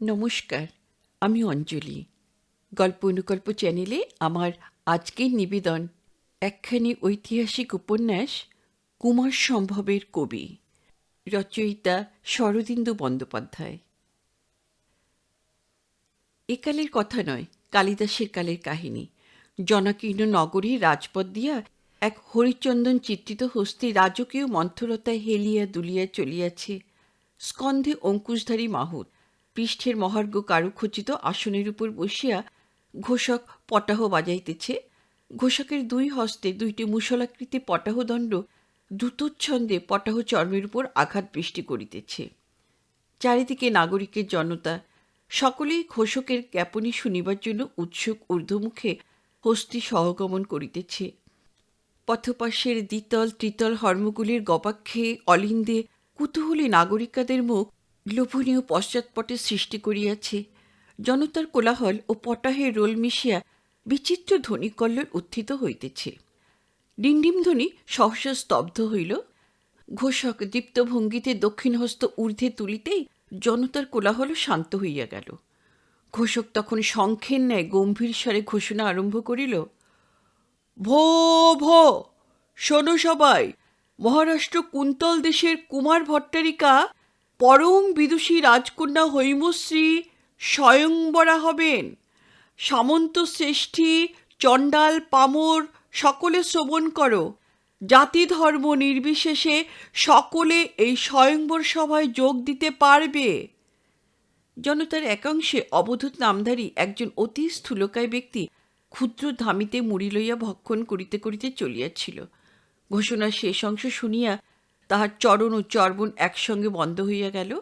নমস্কার, আমি অঞ্জলি। গল্প অনুকল্প চ্যানেলে আমার আজকের নিবেদন একখানি ঐতিহাসিক উপন্যাস কুমার সম্ভবের কবি, রচয়িতা শরদিন্দু বন্দ্যোপাধ্যায়। একালের কথা নয়, কালিদাসের কালের কাহিনী। জনাকীর্ণ নগরী রাজপথ দিয়া এক হরিচন্দন চিত্রিত হস্তি রাজকীয় মন্থরতায় হেলিয়া দুলিয়া চলিয়াছে। স্কন্ধে অঙ্কুশধারী মাহুত, পৃষ্ঠের মহার্ঘ কারুখচিত আসনের উপর বসিয়া ঘোষক পটাহ বাজাইতেছে। ঘোষকের দুই হস্তে দুইটি মুষলাকৃতি পটাহদণ্ড দ্রুতচ্ছন্দে পটাহ চর্মের উপর আঘাত বৃষ্টি করিতেছে। চারিদিকে নাগরিকের জনতা, সকলেই ঘোষকের জ্ঞাপনী শুনিবার জন্য উৎসুক ঊর্ধ্বমুখে হস্তি সহগমন করিতেছে। পথপাশের দ্বিতল ত্রিতল হর্মগুলির গবাক্ষে অলিন্দে কুতূহলী নাগরিকাদের মুখ লোভনীয় পশ্চাৎপটে সৃষ্টি করিয়াছে। জনতার কোলাহল ও পটাহের রোল মিশিয়া বিচিত্র ধ্বনিকল্লোল উত্থিত হইতেছে। ডিন্ডিম ধ্বনি সহসা স্তব্ধ হইল। ঘোষক দীপ্ত ভঙ্গিতে দক্ষিণ হস্ত ঊর্ধ্বে তুলিতেই জনতার কোলাহল শান্ত হইয়া গেল। ঘোষক তখন শঙ্খের ন্যায় গম্ভীর স্বরে ঘোষণা আরম্ভ করিল। ভো ভো, শোনো সবাই, মহারাষ্ট্র কুন্তল দেশের কুমার ভট্টারিকা পরম বিদুষী রাজকন্যা হৈমশ্রী স্বয়ংবরা হবেন। সামন্ত শ্রেষ্ঠী, চণ্ডাল, পামর সকলে শ্রবণ করো। জাতি ধর্ম নির্বিশেষে সকলে এই স্বয়ংবর সভায় যোগ দিতে পারবে। জনতার একাংশে অবধূত নামধারী একজন অতি স্থূলকায় ব্যক্তি ক্ষুদ্র ধামিতে মুড়ি লইয়া ভক্ষণ করিতে করিতে চলিয়াছিল। ঘোষণার শেষ অংশ শুনিয়া তাহার চরণ ও চর্বণ একসঙ্গে বন্ধ হইয়া গেল।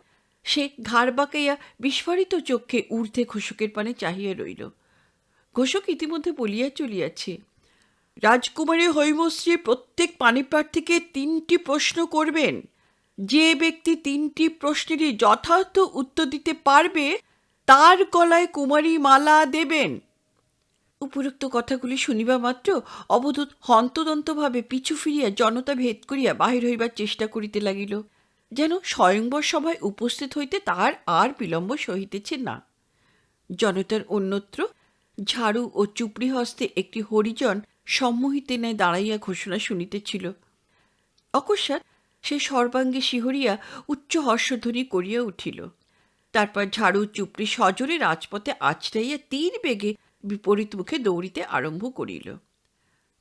সে ঘাড় বাঁকাইয়া বিস্ফারিত চক্ষে ঊর্ধ্বে ঘোষকের পানে চাহিয়া রইল। ঘোষক ইতিমধ্যে বলিয়া চলিয়াছে, রাজকুমারী হৈমশ্রী প্রত্যেক পাণিপ্রার্থীকে 3টি প্রশ্ন করবেন। যে ব্যক্তি 3টি প্রশ্নেরই যথার্থ উত্তর দিতে পারবে তার গলায় কুমারী মালা দেবেন। উপরোক্ত কথাগুলি শুনিবা মাত্র অবধূত হন্তদন্তভাবে পিছু ফিরিয়া জনতা ভেদ করিয়া বাহির হইবার চেষ্টা করিতে লাগিল, যেন স্বয়ংবর সভায় উপস্থিত হইতে তাহার আর বিলম্ব সহিতেছে না। জনতার অন্যত্র ঝাড়ু ও চুপড়ি হস্তে একটি হরিজন সম্মোহিতে ন্যায় দাঁড়াইয়া ঘোষণা শুনিতেছিল। অকস্মাৎ সে সর্বাঙ্গে শিহরিয়া উচ্চ হর্ষধ্বনি করিয়া উঠিল। তারপর ঝাড়ু চুপড়ি সজোরে রাজপথে আছড়াইয়া তীর বেগে বিপরীত মুখে দৌড়িতে আরম্ভ করিল।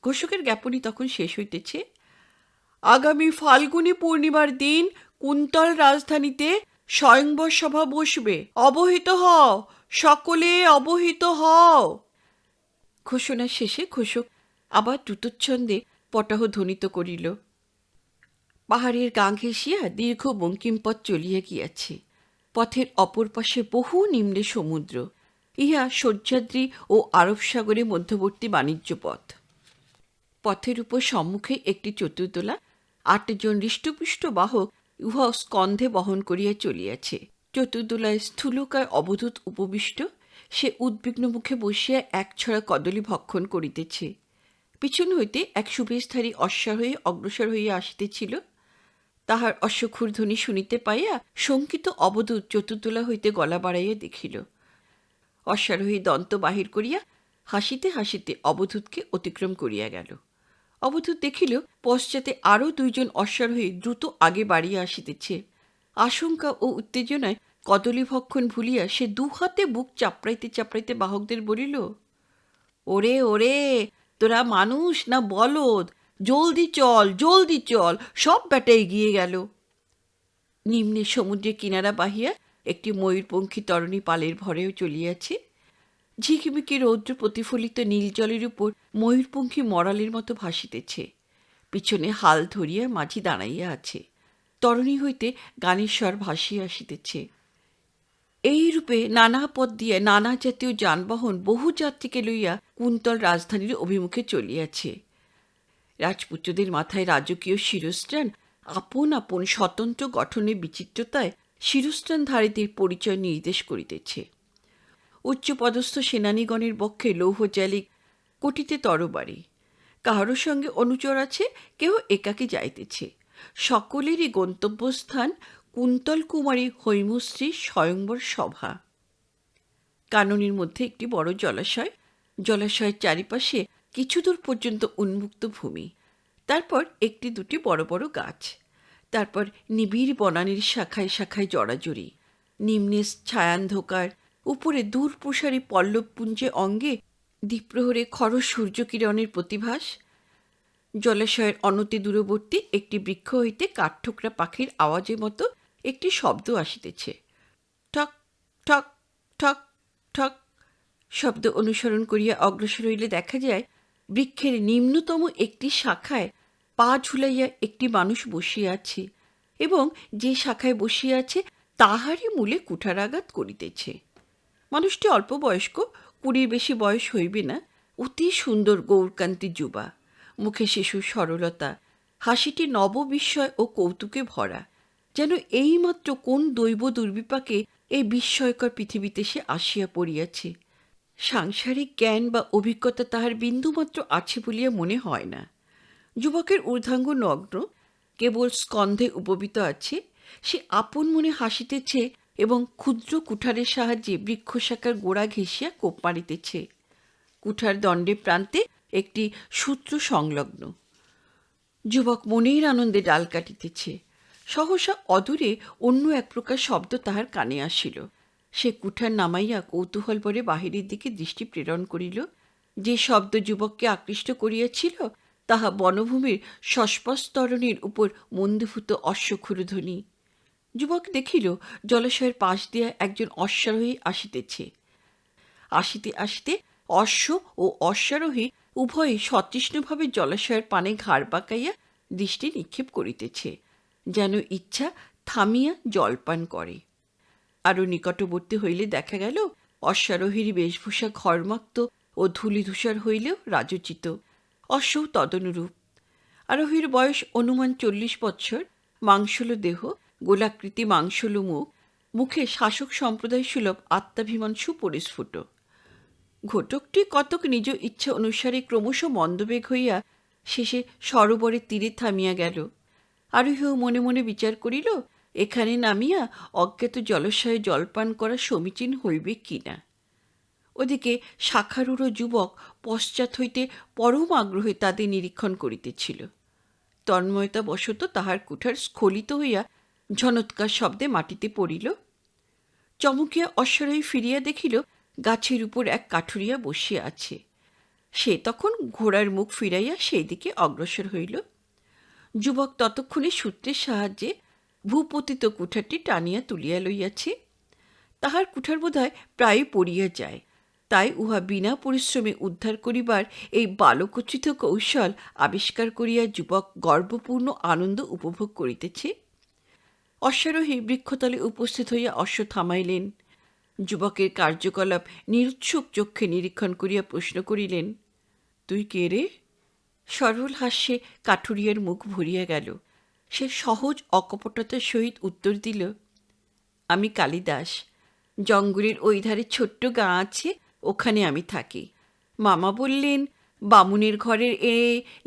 ঘোষকের জ্ঞাপনী তখন শেষ হইতেছে। আগামী ফাল্গুনী পূর্ণিমার দিন কুন্তল রাজধানীতে স্বয়ংবর সভা বসবে। অবহিত হও, সকলে অবহিত হও। ঘোষণা শেষে ঘোষক আবার দ্রুতচ্ছন্দে পটাহ ধ্বনিত করিল। পাহাড়ের গা ঘেঁষিয়া দীর্ঘ বঙ্কিম পথ চলিয়া গিয়াছে। পথের অপর পাশে বহু নিম্নে সমুদ্র। ইহা সহ্যাদ্রি ও আরব সাগরের মধ্যবর্তী বাণিজ্য পথ। পথের উপর সম্মুখে একটি চতুর্দোলা, 8 জন হৃষ্টপুষ্ট বাহক উহা স্কন্ধে বহন করিয়া চলিয়াছে। চতুর্দোলায় স্থূলকায় অবধূত উপবিষ্ট, সে উদ্বিগ্ন মুখে বসিয়া এক ছড়া কদলী ভক্ষণ করিতেছে। পিছন হইতে এক সুবেশধারী অশ্বারোহী অগ্রসর হইয়া আসিতেছিল। তাহার অশ্বক্ষুর ধ্বনি শুনিতে পাইয়া শঙ্কিত অবধূত চতুর্দোলা হইতে গলা বাড়াইয়া দেখিল। অশ্বারোহী দন্ত বাহির করিয়া হাসিতে হাসিতে অবধূতকে অতিক্রম করিয়া গেল। অবধূত দেখিল পশ্চাতে আরও 2 জন অশ্বারোহী দ্রুত আগে বাড়িয়া আসিতেছে। আশঙ্কা ও উত্তেজনায় কদলী ভক্ষণ ভুলিয়া সে 2 হাতে বুক চাপড়াইতে চাপড়াইতে বাহকদের বলিল, ওরে ওরে, তোরা মানুষ না বলদ? জলদি চল, জলদি চল, সব ব্যাটা এগিয়ে গেল। নিম্নে সমুদ্রের কিনারা বাহিয়া একটি ময়ূরপঙ্খী তরণী পালের ভরেও চলিয়াছে। ঝিকিমিকি রৌদ্র প্রতিফলিত নীল জলের উপর ময়ূরপঙ্খী মরালের মতো ভাসিতেছে। পিছনে হাল ধরিয়া মাঝি দাঁড়াইয়া আছে। তরণী হইতে গানের স্বর ভাসিয়া আসিতেছে। এইরূপে নানা পথ দিয়া নানা জাতীয় যানবাহন বহু যাত্রীকে লইয়া কুন্তল রাজধানীর অভিমুখে চলিয়াছে। রাজপুত্রদের মাথায় রাজকীয় শিরস্ত্রাণ আপন আপন স্বতন্ত্র গঠনের বিচিত্রতায় শিরস্ত্রাণধারীদের পরিচয় নির্দেশ করিতেছে। উচ্চপদস্থ সেনানীগণের বক্ষে লৌহজ্যালিক, কোটিতে তরবারি। কাহারও সঙ্গে অনুচর আছে, কেহ একাকী যাইতেছে। সকলেরই গন্তব্যস্থান কুন্তল কুমারী হৈমশ্রী স্বয়ংবর সভা। কাননের মধ্যে একটি বড় জলাশয়, জলাশয়ের চারিপাশে কিছু দূর পর্যন্ত উন্মুক্ত ভূমি, তারপর একটি দুটি বড় বড় গাছ, তারপর নিবিড় বনানীর শাখায় শাখায় জড়াজড়ি, নিম্নে ছায়ান্ধকার, উপরে দূর প্রসারী পল্লবপুঞ্জে অঙ্গে দ্বীপ্রহরে খরচ সূর্যকিরণের প্রতিভাস। জলাশয়ের অনতি দূরবর্তী একটি বৃক্ষ হইতে কাঠঠোকরা পাখির আওয়াজের মতো একটি শব্দ আসিতেছে। ঠক ঠক ঠক ঠক শব্দ অনুসরণ করিয়া অগ্রসর হইলে দেখা যায় বৃক্ষের নিম্নতম একটি শাখায় পা ঝুলাইয়া একটি মানুষ বসিয়া আছে, এবং যে শাখায় বসিয়া আছে তাহারই মূলে কুঠারাঘাত করিতেছে। মানুষটি অল্প বয়স্ক, 20 বেশি বয়স হইবে না, অতি সুন্দর গৌরকান্তি যুবা, মুখে শিশুর সরলতা, হাসিটি নববিস্ময় ও কৌতুকে ভরা, যেন এইমাত্র কোন দৈব দুর্বিপাকে এই বিস্ময়কর পৃথিবীতে সে আসিয়া পড়িয়াছে। সাংসারিক জ্ঞান বা অভিজ্ঞতা তাহার বিন্দুমাত্র আছে বলিয়া মনে হয় না। যুবকের ঊর্ধ্বাঙ্গ নগ্ন, কেবল স্কন্ধে উপবিত আছে। সে আপন মনে হাসিতেছে এবং ক্ষুদ্র কুঠারের সাহায্যে বৃক্ষশাখার গোড়া ঘেঁষিয়া কোপ মারিতেছে। কুঠার দণ্ডের প্রান্তে একটি সূত্র সংলগ্ন। যুবক মনের আনন্দে ডাল কাটিতেছে। সহসা অদূরে অন্য এক প্রকার শব্দ তাহার কানে আসিল। সে কুঠার নামাইয়া কৌতূহলভরে বাহিরের দিকে দৃষ্টি প্রেরণ করিল। যে শব্দ যুবককে আকৃষ্ট করিয়াছিল তাহা বনভূমির সস্পস্তরণের উপর মন্দীভূত অশ্বক্ষুরধ্বনি। যুবক দেখিল জলাশয়ের পাশ দিয়া একজন অশ্বারোহী আসিতেছে। আসিতে আসিতে অশ্ব ও অশ্বারোহী উভয়ে সতৃষ্ণভাবে জলাশয়ের পানে ঘাড় বাঁকাইয়া দৃষ্টি নিক্ষেপ করিতেছে, যেন ইচ্ছা থামিয়া জলপান করে। আরও নিকটবর্তী হইলে দেখা গেল অশ্বারোহীর বেশভূষা ঘর্মাক্ত ও ধূলিধূসর হইলেও রাজোচিত, অশ্বও তদনুরূপ। আরোহীর বয়স অনুমান 40 বৎসর, মাংসল দেহ, গোলাকৃতি মাংসল মুখ, মুখে শাসক সম্প্রদায় সুলভ আত্মাভিমান সুপরিস্ফুট। ঘটকটি কতক নিজ ইচ্ছা অনুসারে ক্রমশ মন্দবেগ হইয়া শেষে সরোবরের তীরে থামিয়া গেল। আরোহীও মনে মনে বিচার করিল এখানে নামিয়া অজ্ঞাত জলাশয়ে জলপান করা সমীচীন হইবে কিনা। ওদিকে শাখারূঢ় যুবক পশ্চাৎ হইতে পরম আগ্রহে তাদের নিরীক্ষণ করিতেছিল। তন্ময়তাবশত তাহার কুঠার স্খলিত হইয়া ঝনৎকার শব্দে মাটিতে পড়িল। চমকিয়া অশ্বারোহী ফিরিয়া দেখিল গাছের উপর এক কাঠুরিয়া বসিয়া আছে। সে তখন ঘোড়ার মুখ ফিরাইয়া সেই দিকে অগ্রসর হইল। যুবক ততক্ষণে সূত্রের সাহায্যে ভূপতিত কুঠারটি টানিয়া তুলিয়া লইয়াছে। তাহার কুঠার বোধহয় প্রায় পড়িয়া যায়, তাই উহা বিনা পরিশ্রমে উদ্ধার করিবার এই বালকোচিত কৌশল আবিষ্কার করিয়া যুবক গর্বপূর্ণ আনন্দ উপভোগ করিতেছে। অশ্বারোহী বৃক্ষতলে উপস্থিত হইয়া অশ্ব থামাইলেন। যুবকের কার্যকলাপ নিরুৎসুক চক্ষে নিরীক্ষণ করিয়া প্রশ্ন করিলেন, তুই কে রে? সরল হাস্যে কাঠুরিয়ার মুখ ভরিয়া গেল। সে সহজ অকপটতার সহিত উত্তর দিল, আমি কালিদাস। জঙ্গলের ওই ধারে ছোট্ট গাঁ আছে, ওখানে আমি থাকি। মামা বললেন, বামুনের ঘরের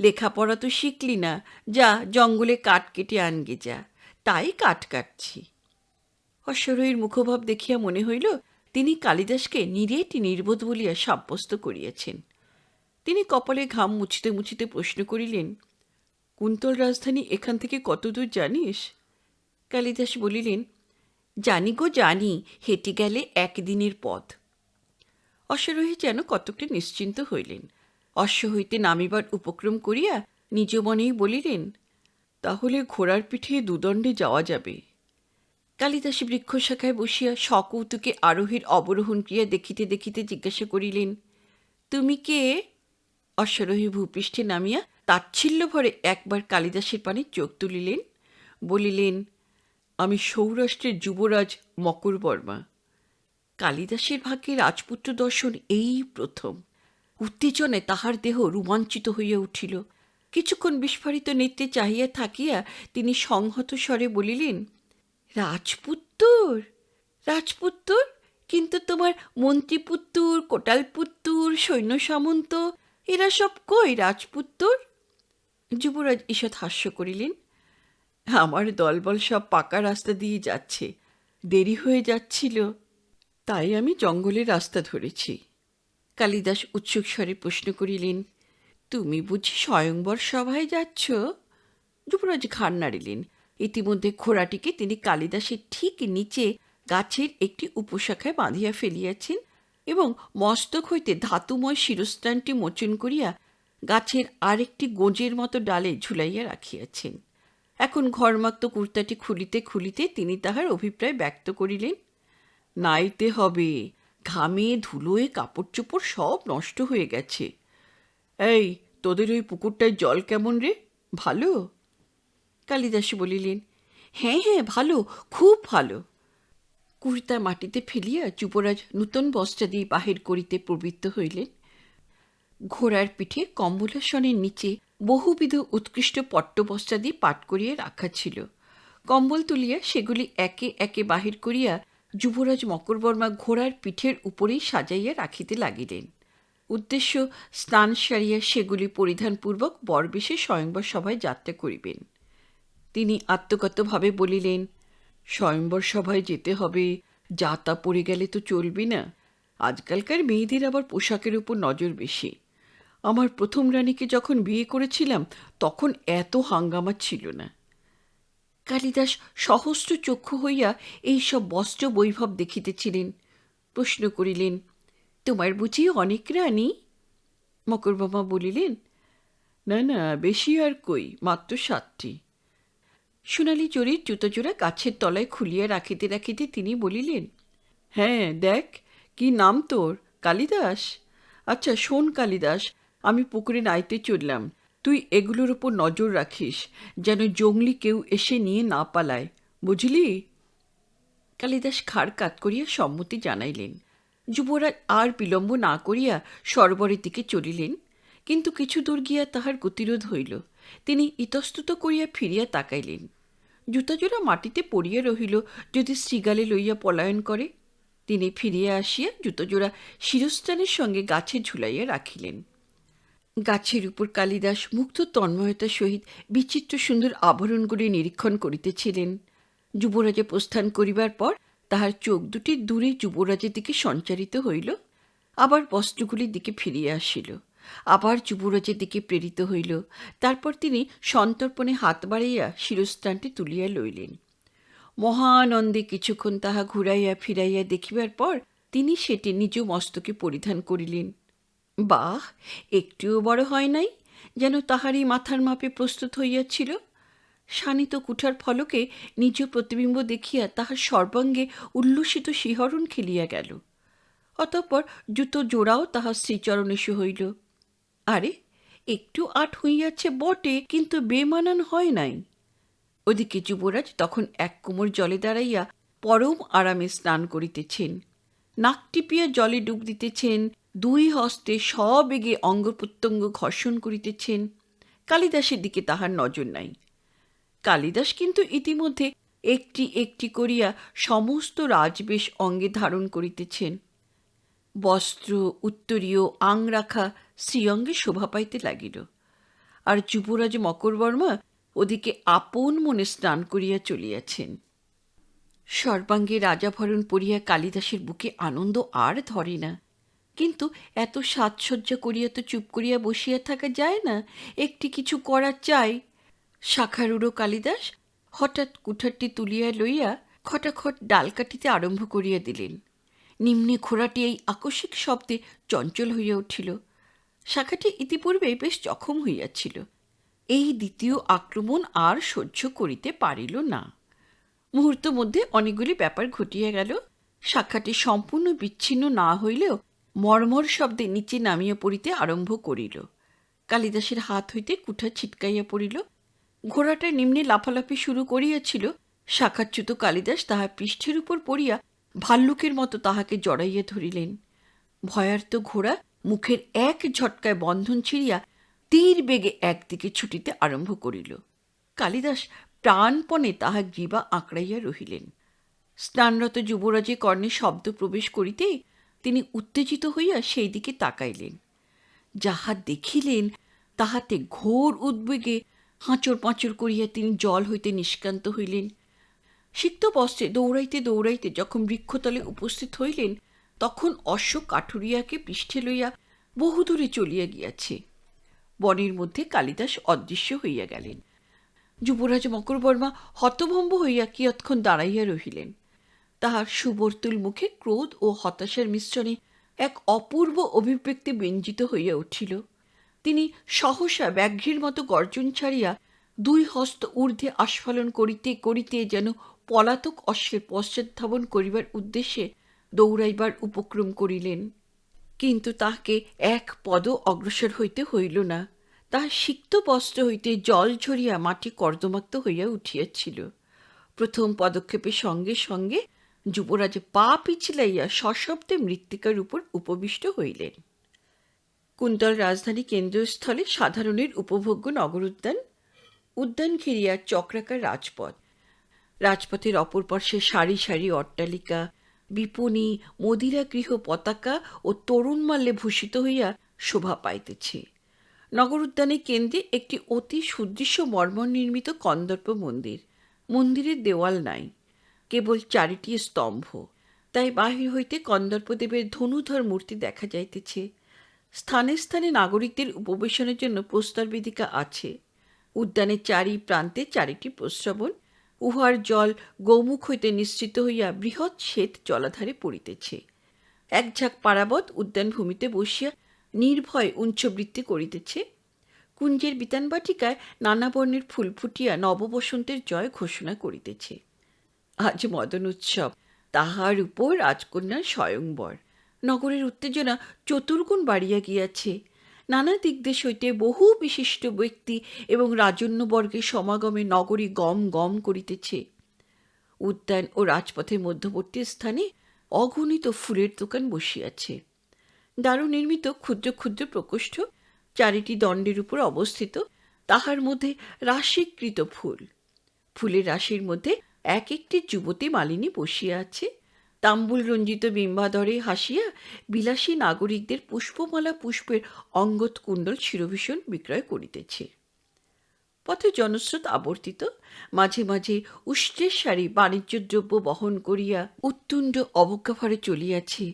লেখাপড়া তো শিখলি না, যা জঙ্গলে কাঠ কেটে আনগে যা। তাই কাঠ কাটছি। অশ্বারোহীর মুখভাব দেখিয়া মনে হইল তিনি কালিদাসকে নিরেট নির্বোধ বলিয়া সাব্যস্ত করিয়াছেন। তিনি কপালে ঘাম মুছিতে মুছিতে প্রশ্ন করিলেন, কুন্তল রাজধানী এখান থেকে কতদূর জানিস? কালিদাস বলিলেন, জানি গো জানি, হেঁটে গেলে 1 দিনের পথ। অশ্বারোহী যেন কতকটা নিশ্চিন্ত হইলেন। অশ্ব হইতে নামিবার উপক্রম করিয়া নিজ মনেই বলিলেন, তাহলে ঘোড়ার পিঠে দুদণ্ডে যাওয়া যাবে। কালিদাস বৃক্ষশাখায় বসিয়া সকৌতুকে আরোহীর অবরোহণ ক্রিয়া দেখিতে দেখিতে জিজ্ঞাসা করিলেন, তুমি কে? অশ্বারোহী ভূপৃষ্ঠে নামিয়া তাচ্ছিল্য ভরে একবার কালিদাসের পানে চোখ তুলিলেন, বলিলেন, আমি সৌরাষ্ট্রের যুবরাজ মকরবর্মা। কালিদাসের ভাগ্যে রাজপুত্র দর্শন এই প্রথম। উত্তেজনায় তাহার দেহ রোমাঞ্চিত হইয়া উঠিল। কিছুক্ষণ বিস্ফারিত নেত্রে চাহিয়া থাকিয়া তিনি সংহত স্বরে বলিলেন, রাজপুত্তর? রাজপুত্তর? কিন্তু তোমার মন্ত্রীপুত্তর, কোটালপুত্তর, সৈন্য সামন্ত এরা সব কই রাজপুত্তর? যুবরাজ ঈষৎ হাস্য করিলেন, আমার দলবল সব পাকা রাস্তা দিয়ে যাচ্ছে, দেরি হয়ে যাচ্ছিল। তাই আমি জঙ্গলের রাস্তা ধরেছি। কালিদাস উৎসুক স্বরে প্রশ্ন করিলেন, তুমি বুঝি স্বয়ংবর সভায় যাচ্ছ? যুবরাজ ঘাড় নাড়িলেন। ইতিমধ্যে ঘোড়াটিকে তিনি কালিদাসের ঠিক নিচে গাছের একটি উপশাখায় বাঁধিয়া ফেলিয়াছেন এবং মস্তক হইতে ধাতুময় শিরস্ত্রাণটি মোচন করিয়া গাছের আরেকটি গোঁজের মতো ডালে ঝুলাইয়া রাখিয়াছেন। এখন ঘর্মাক্ত কুর্তাটি খুলিতে খুলিতে তিনি তাহার অভিপ্রায় ব্যক্ত করিলেন, নাইতে হবে, ঘামে ধুলোয় কাপড় চোপড় সব নষ্ট হয়ে গেছে। এই, তোদের ওই পুকুরটায় জল কেমন রে? ভালো? কালিদাস বলিলেন, হ্যাঁ হ্যাঁ, ভালো, খুব ভালো। কুর্তা মাটিতে ফেলিয়া যুবরাজ নূতন বস্ত্রাদি বাহির করিতে প্রবৃত্ত হইলেন। ঘোড়ার পিঠে কম্বলাসনের নিচে বহুবিধ উৎকৃষ্ট পট্টবস্ত্রাদি পাট করিয়া রাখা ছিল। কম্বল তুলিয়া সেগুলি একে একে বাহির করিয়া যুবরাজ মকরবর্মা ঘোড়ার পিঠের উপরেই সাজাইয়া রাখিতে লাগিলেন। উদ্দেশ্য, স্নান সারিয়া সেগুলি পরিধানপূর্বক বরবেশে স্বয়ংবর সভায় যাত্রা করিবেন। তিনি আত্মগতভাবে বলিলেন, স্বয়ংবর সভায় যেতে হবে, যা তা পড়ে গেলে তো চলবে না। আজকালকার মেয়েদের আবার পোশাকের উপর নজর বেশি। আমার প্রথম রানীকে যখন বিয়ে করেছিলাম তখন এত হাঙ্গামা ছিল না। কালিদাস সহস্র চক্ষু হইয়া এই সব বস্ত্র বৈভব দেখিতেছিলেন। প্রশ্ন করিলেন, তোমার বুঝি অনেক রানী? মকরবামা বলিলেন, না না, বেশি আর কই, মাত্র 7টি। সোনালি জরির জুতোজোড়া গাছের তলায় খুলিয়া রাখিতে রাখিতে তিনি বলিলেন, হ্যাঁ দেখ, কি নাম তোর? কালিদাস? আচ্ছা শোন কালিদাস, আমি পুকুরে নাইতে চললাম, তুই এগুলোর উপর নজর রাখিস, যেন জঙ্গলি কেউ এসে নিয়ে না পালায়, বুঝলি? কালিদাস ঘাড় কাত করিয়া সম্মতি জানাইলেন। যুবরাজ আর বিলম্ব না করিয়া সরোবরের দিকে চলিলেন, কিন্তু কিছু দূর গিয়া তাহার গতিরোধ হইল। তিনি ইতস্তত করিয়া ফিরিয়া তাকাইলেন। জুতাজোড়া মাটিতে পড়িয়া রহিল, যদি শৃগালে লইয়া পলায়ন করে। তিনি ফিরিয়া আসিয়া জুতোজোড়া শিরস্ত্রাণের সঙ্গে গাছে ঝুলাইয়া রাখিলেন। গাছের উপর কালিদাস মুগ্ধ তন্ময়তার সহিত বিচিত্র সুন্দর আভরণগুলি নিরীক্ষণ করিতেছিলেন। যুবরাজে প্রস্থান করিবার পর তাহার চোখ দুটি দূরে যুবরাজের দিকে সঞ্চারিত হইল, আবার বস্ত্রগুলির দিকে ফিরিয়া আসিল, আবার যুবরাজের দিকে প্রেরিত হইল। তারপর তিনি সন্তর্পণে হাত বাড়াইয়া শিরস্ত্রাণটি তুলিয়া লইলেন। মহানন্দে কিছুক্ষণ তাহা ঘুরাইয়া ফিরাইয়া দেখিবার পর তিনি সেটি নিজ মস্তকে পরিধান করিলেন। বাহ, একটুও বড় হয় নাই, যেন তাহারই মাথার মাপে প্রস্তুত হইয়াছিল। শানিত কুঠার ফলকে নিজ প্রতিবিম্ব দেখিয়া তাহার সর্বাঙ্গে উল্লসিত শিহরণ খেলিয়া গেল। অতঃপর জুতো জোড়াও তাহার শ্রীচরণেশু হইল। আরে, একটু আট হইয়াছে বটে, কিন্তু বেমানান হয় নাই। ওদিকে যুবরাজ তখন এক কোমর জলে দাঁড়াইয়া পরম আরামে স্নান করিতেছেন, নাক টিপিয়া জলে ডুব দিতেছেন, দুই হস্তে সবেগে অঙ্গ প্রত্যঙ্গ ঘর্ষণ করিতেছেন। কালিদাসের দিকে তাহার নজর নাই। কালিদাস কিন্তু ইতিমধ্যে একটি একটি করিয়া সমস্ত রাজবেশ অঙ্গে ধারণ করিতেছেন। বস্ত্র, উত্তরীয়, আংরাখা শ্রীঅঙ্গে শোভা পাইতে লাগিল। আর যুবরাজ মকরবর্মা ওদিকে আপন মনে স্নান করিয়া চলিয়াছেন। সর্বাঙ্গে রাজাভরণ পড়িয়া কালিদাসের বুকে আনন্দ আর ধরে না। কিন্তু এত সাজসজ্জা করিয়া তো চুপ করিয়া বসিয়া থাকা যায় না, একটি কিছু করা চাই। শাখারূঢ় কালিদাস হঠাৎ কুঠারটি তুলিয়া লইয়া খটাখট ডাল কাটিতে আরম্ভ করিয়া দিলেন। নিম্নে ঘোড়াটি এই আকস্মিক শব্দে চঞ্চল হইয়া উঠিল। শাখাটি ইতিপূর্বে বেশ জখম হইয়াছিল। এই দ্বিতীয় আক্রমণ আর সহ্য করিতে পারিল না। মুহূর্ত মধ্যে অনেকগুলি ব্যাপার ঘটিয়া গেল। শাখাটি সম্পূর্ণ বিচ্ছিন্ন না হইলেও মর্মর শব্দে নিচে নামিয়া পড়িতে আরম্ভ করিল। কালিদাসের হাত হইতে কুঠার ছিটকাইয়া পড়িল। ঘোড়াটা নিম্নে লাফালাফি শুরু করিয়াছিল। শাখাচ্যুত কালিদাস তাহার পৃষ্ঠের উপর পড়িয়া ভাল্লুকের মতো তাহাকে জড়াইয়া ধরিলেন। ভয়ার্ত ঘোড়া মুখের এক ঝটকায় বন্ধন ছিঁড়িয়া তীর বেগে একদিকে ছুটিতে আরম্ভ করিল। কালিদাস প্রাণপণে তাহা গ্রীবা আঁকড়াইয়া রহিলেন। স্নানরত যুবরাজের কর্ণে শব্দ প্রবেশ করিতেই তিনি উত্তেজিত হইয়া সেই দিকে তাকাইলেন। যাহা দেখিলেন তাহাতে ঘোর উদ্বেগে হাঁচড় পাঁচড় করিয়া তিনি জল হইতে নিষ্ক্রান্ত হইলেন। সিক্ত বস্ত্রে দৌড়াইতে দৌড়াইতে যখন বৃক্ষতলে উপস্থিত হইলেন, তখন অশ্ব কাঠুরিয়াকে পৃষ্ঠে লইয়া বহুদূরে চলিয়া গিয়াছে। বনের মধ্যে কালিদাস অদৃশ্য হইয়া গেলেন। যুবরাজ মকরবর্মা হতভম্ব হইয়া কিয়ৎক্ষণ দাঁড়াইয়া রহিলেন। তাহার সুবর্তুল মুখে ক্রোধ ও হতাশার মিশ্রণে এক অপূর্ব অভিব্যক্তি ব্যঞ্জিত হইয়া উঠিল। তিনি সহসা ব্যাঘ্রের মতো গর্জন ছাড়িয়া দুই হস্ত ঊর্ধ্বে আস্ফালন করিতে করিতে যেন পলাতক অশ্বের পশ্চাৎধাবন করিবার উদ্দেশ্যে দৌড়াইবার উপক্রম করিলেন। কিন্তু তাহাকে এক পদ অগ্রসর হইতে হইল না। তাহার সিক্ত বস্ত্র হইতে জল ঝরিয়া মাটি কর্দমাক্ত হইয়া উঠিয়াছিল। প্রথম পদক্ষেপের সঙ্গে সঙ্গে যুবরাজ পা পিছলাইয়া সশব্দে মৃত্তিকার উপর উপবিষ্ট হইলেন। কুন্তল রাজধানী কেন্দ্রস্থলে সাধারণের উপভোগ্য নগর উদ্যান, উদ্যান ঘিরিয়া চক্রাকার রাজপথ, রাজপথের অপর পার্শ্বে সারি সারি অট্টালিকা, বিপণী, মদিরা গৃহ পতাকা ও তরুণমাল্যে ভূষিত হইয়া শোভা পাইতেছে। নগর উদ্যানের কেন্দ্রে একটি অতি সুদৃশ্য মর্মর নির্মিত কন্দর্প মন্দির। মন্দিরের দেওয়াল নাই, কেবল চারিটি স্তম্ভ, তাই বাহির হইতে কন্দর্পদেবের ধনুধর মূর্তি দেখা যাইতেছে। স্থানে স্থানে নাগরিকদের উপবেশনের জন্য প্রস্তর বেদিকা আছে। উদ্যানের চারি প্রান্তে চারিটি প্রস্রবণ, উহার জল গৌমুখ হইতে নিঃসৃত হইয়া বৃহৎ শ্বেত জলাধারে পড়িতেছে। এক ঝাঁক পারাবত উদ্যান ভূমিতে বসিয়া নির্ভয় উঞ্চবৃত্তি করিতেছে। কুঞ্জের বিতানবাটিকায় নানা বর্ণের ফুল ফুটিয়া নববসন্তের জয় ঘোষণা করিতেছে। আজ মদন উৎসব, তাহার উপর রাজকন্যার স্বয়ংবর। নগরের উত্তেজনা চতুর্গুণ বাড়িয়া গিয়াছে। নানা দিকদেশ হইতে বহু বিশিষ্ট ব্যক্তি এবং রাজন্যবর্গের সমাগমে নগরী গম গম করিতেছে। উদ্যান ও রাজপথের মধ্যবর্তী স্থানে অগণিত ফুলের দোকান বসিয়াছে। দারু নির্মিত ক্ষুদ্র ক্ষুদ্র প্রকোষ্ঠ চারিটি দণ্ডের উপর অবস্থিত, তাহার মধ্যে রাশিকৃত ফুল। ফুলের রাশির মধ্যে এক একটি যুবতী মালিনী বসিয়া আছে। তাম্বুল রঞ্জিত বিম্বাধরে হাসিয়া বিলাসী নাগরিকদের পুষ্পমালা পুষ্পের অঙ্গদ কুণ্ডল শিরোভূষণ বিক্রয় করিতেছে। পথে জনস্রোত আবর্তিত, মাঝে মাঝে উষ্ট্রের সারি বাণিজ্যদ্রব্য বহন করিয়া উত্তুণ্ড অবজ্ঞাভরে চলিয়াছে।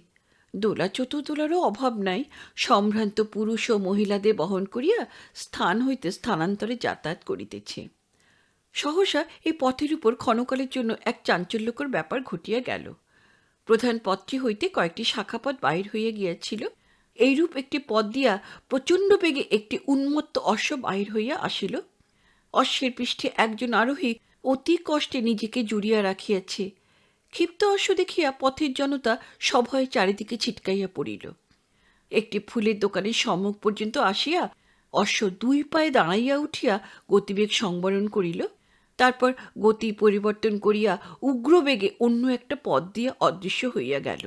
দোলা চতুর্দোলারও অভাব নাই, সম্ভ্রান্ত পুরুষ ও মহিলাদের বহন করিয়া স্থান হইতে স্থানান্তরে যাতায়াত করিতেছে। সহসা এই পথের উপর ক্ষণকালের জন্য এক চাঞ্চল্যকর ব্যাপার ঘটিয়া গেল। প্রধান পথটি হইতে কয়েকটি শাখাপথ বাহির হইয়া গিয়াছিল। এইরূপ একটি পথ দিয়া প্রচণ্ড বেগে একটি উন্মত্ত অশ্ব বাহির হইয়া আসিল। অশ্বের পৃষ্ঠে একজন আরোহী অতি কষ্টে নিজেকে জুড়িয়া রাখিয়াছে। ক্ষিপ্ত অশ্ব দেখিয়া পথের জনতা সভয়ে চারিদিকে ছিটকাইয়া পড়িল। একটি ফুলের দোকানের সম্মুখ পর্যন্ত আসিয়া অশ্ব দুই পায়ে দাঁড়াইয়া উঠিয়া গতিবেগ সংবরণ করিল। তারপর গতি পরিবর্তন করিয়া উগ্রবেগে অন্য একটা পথ দিয়া অদৃশ্য হইয়া গেল।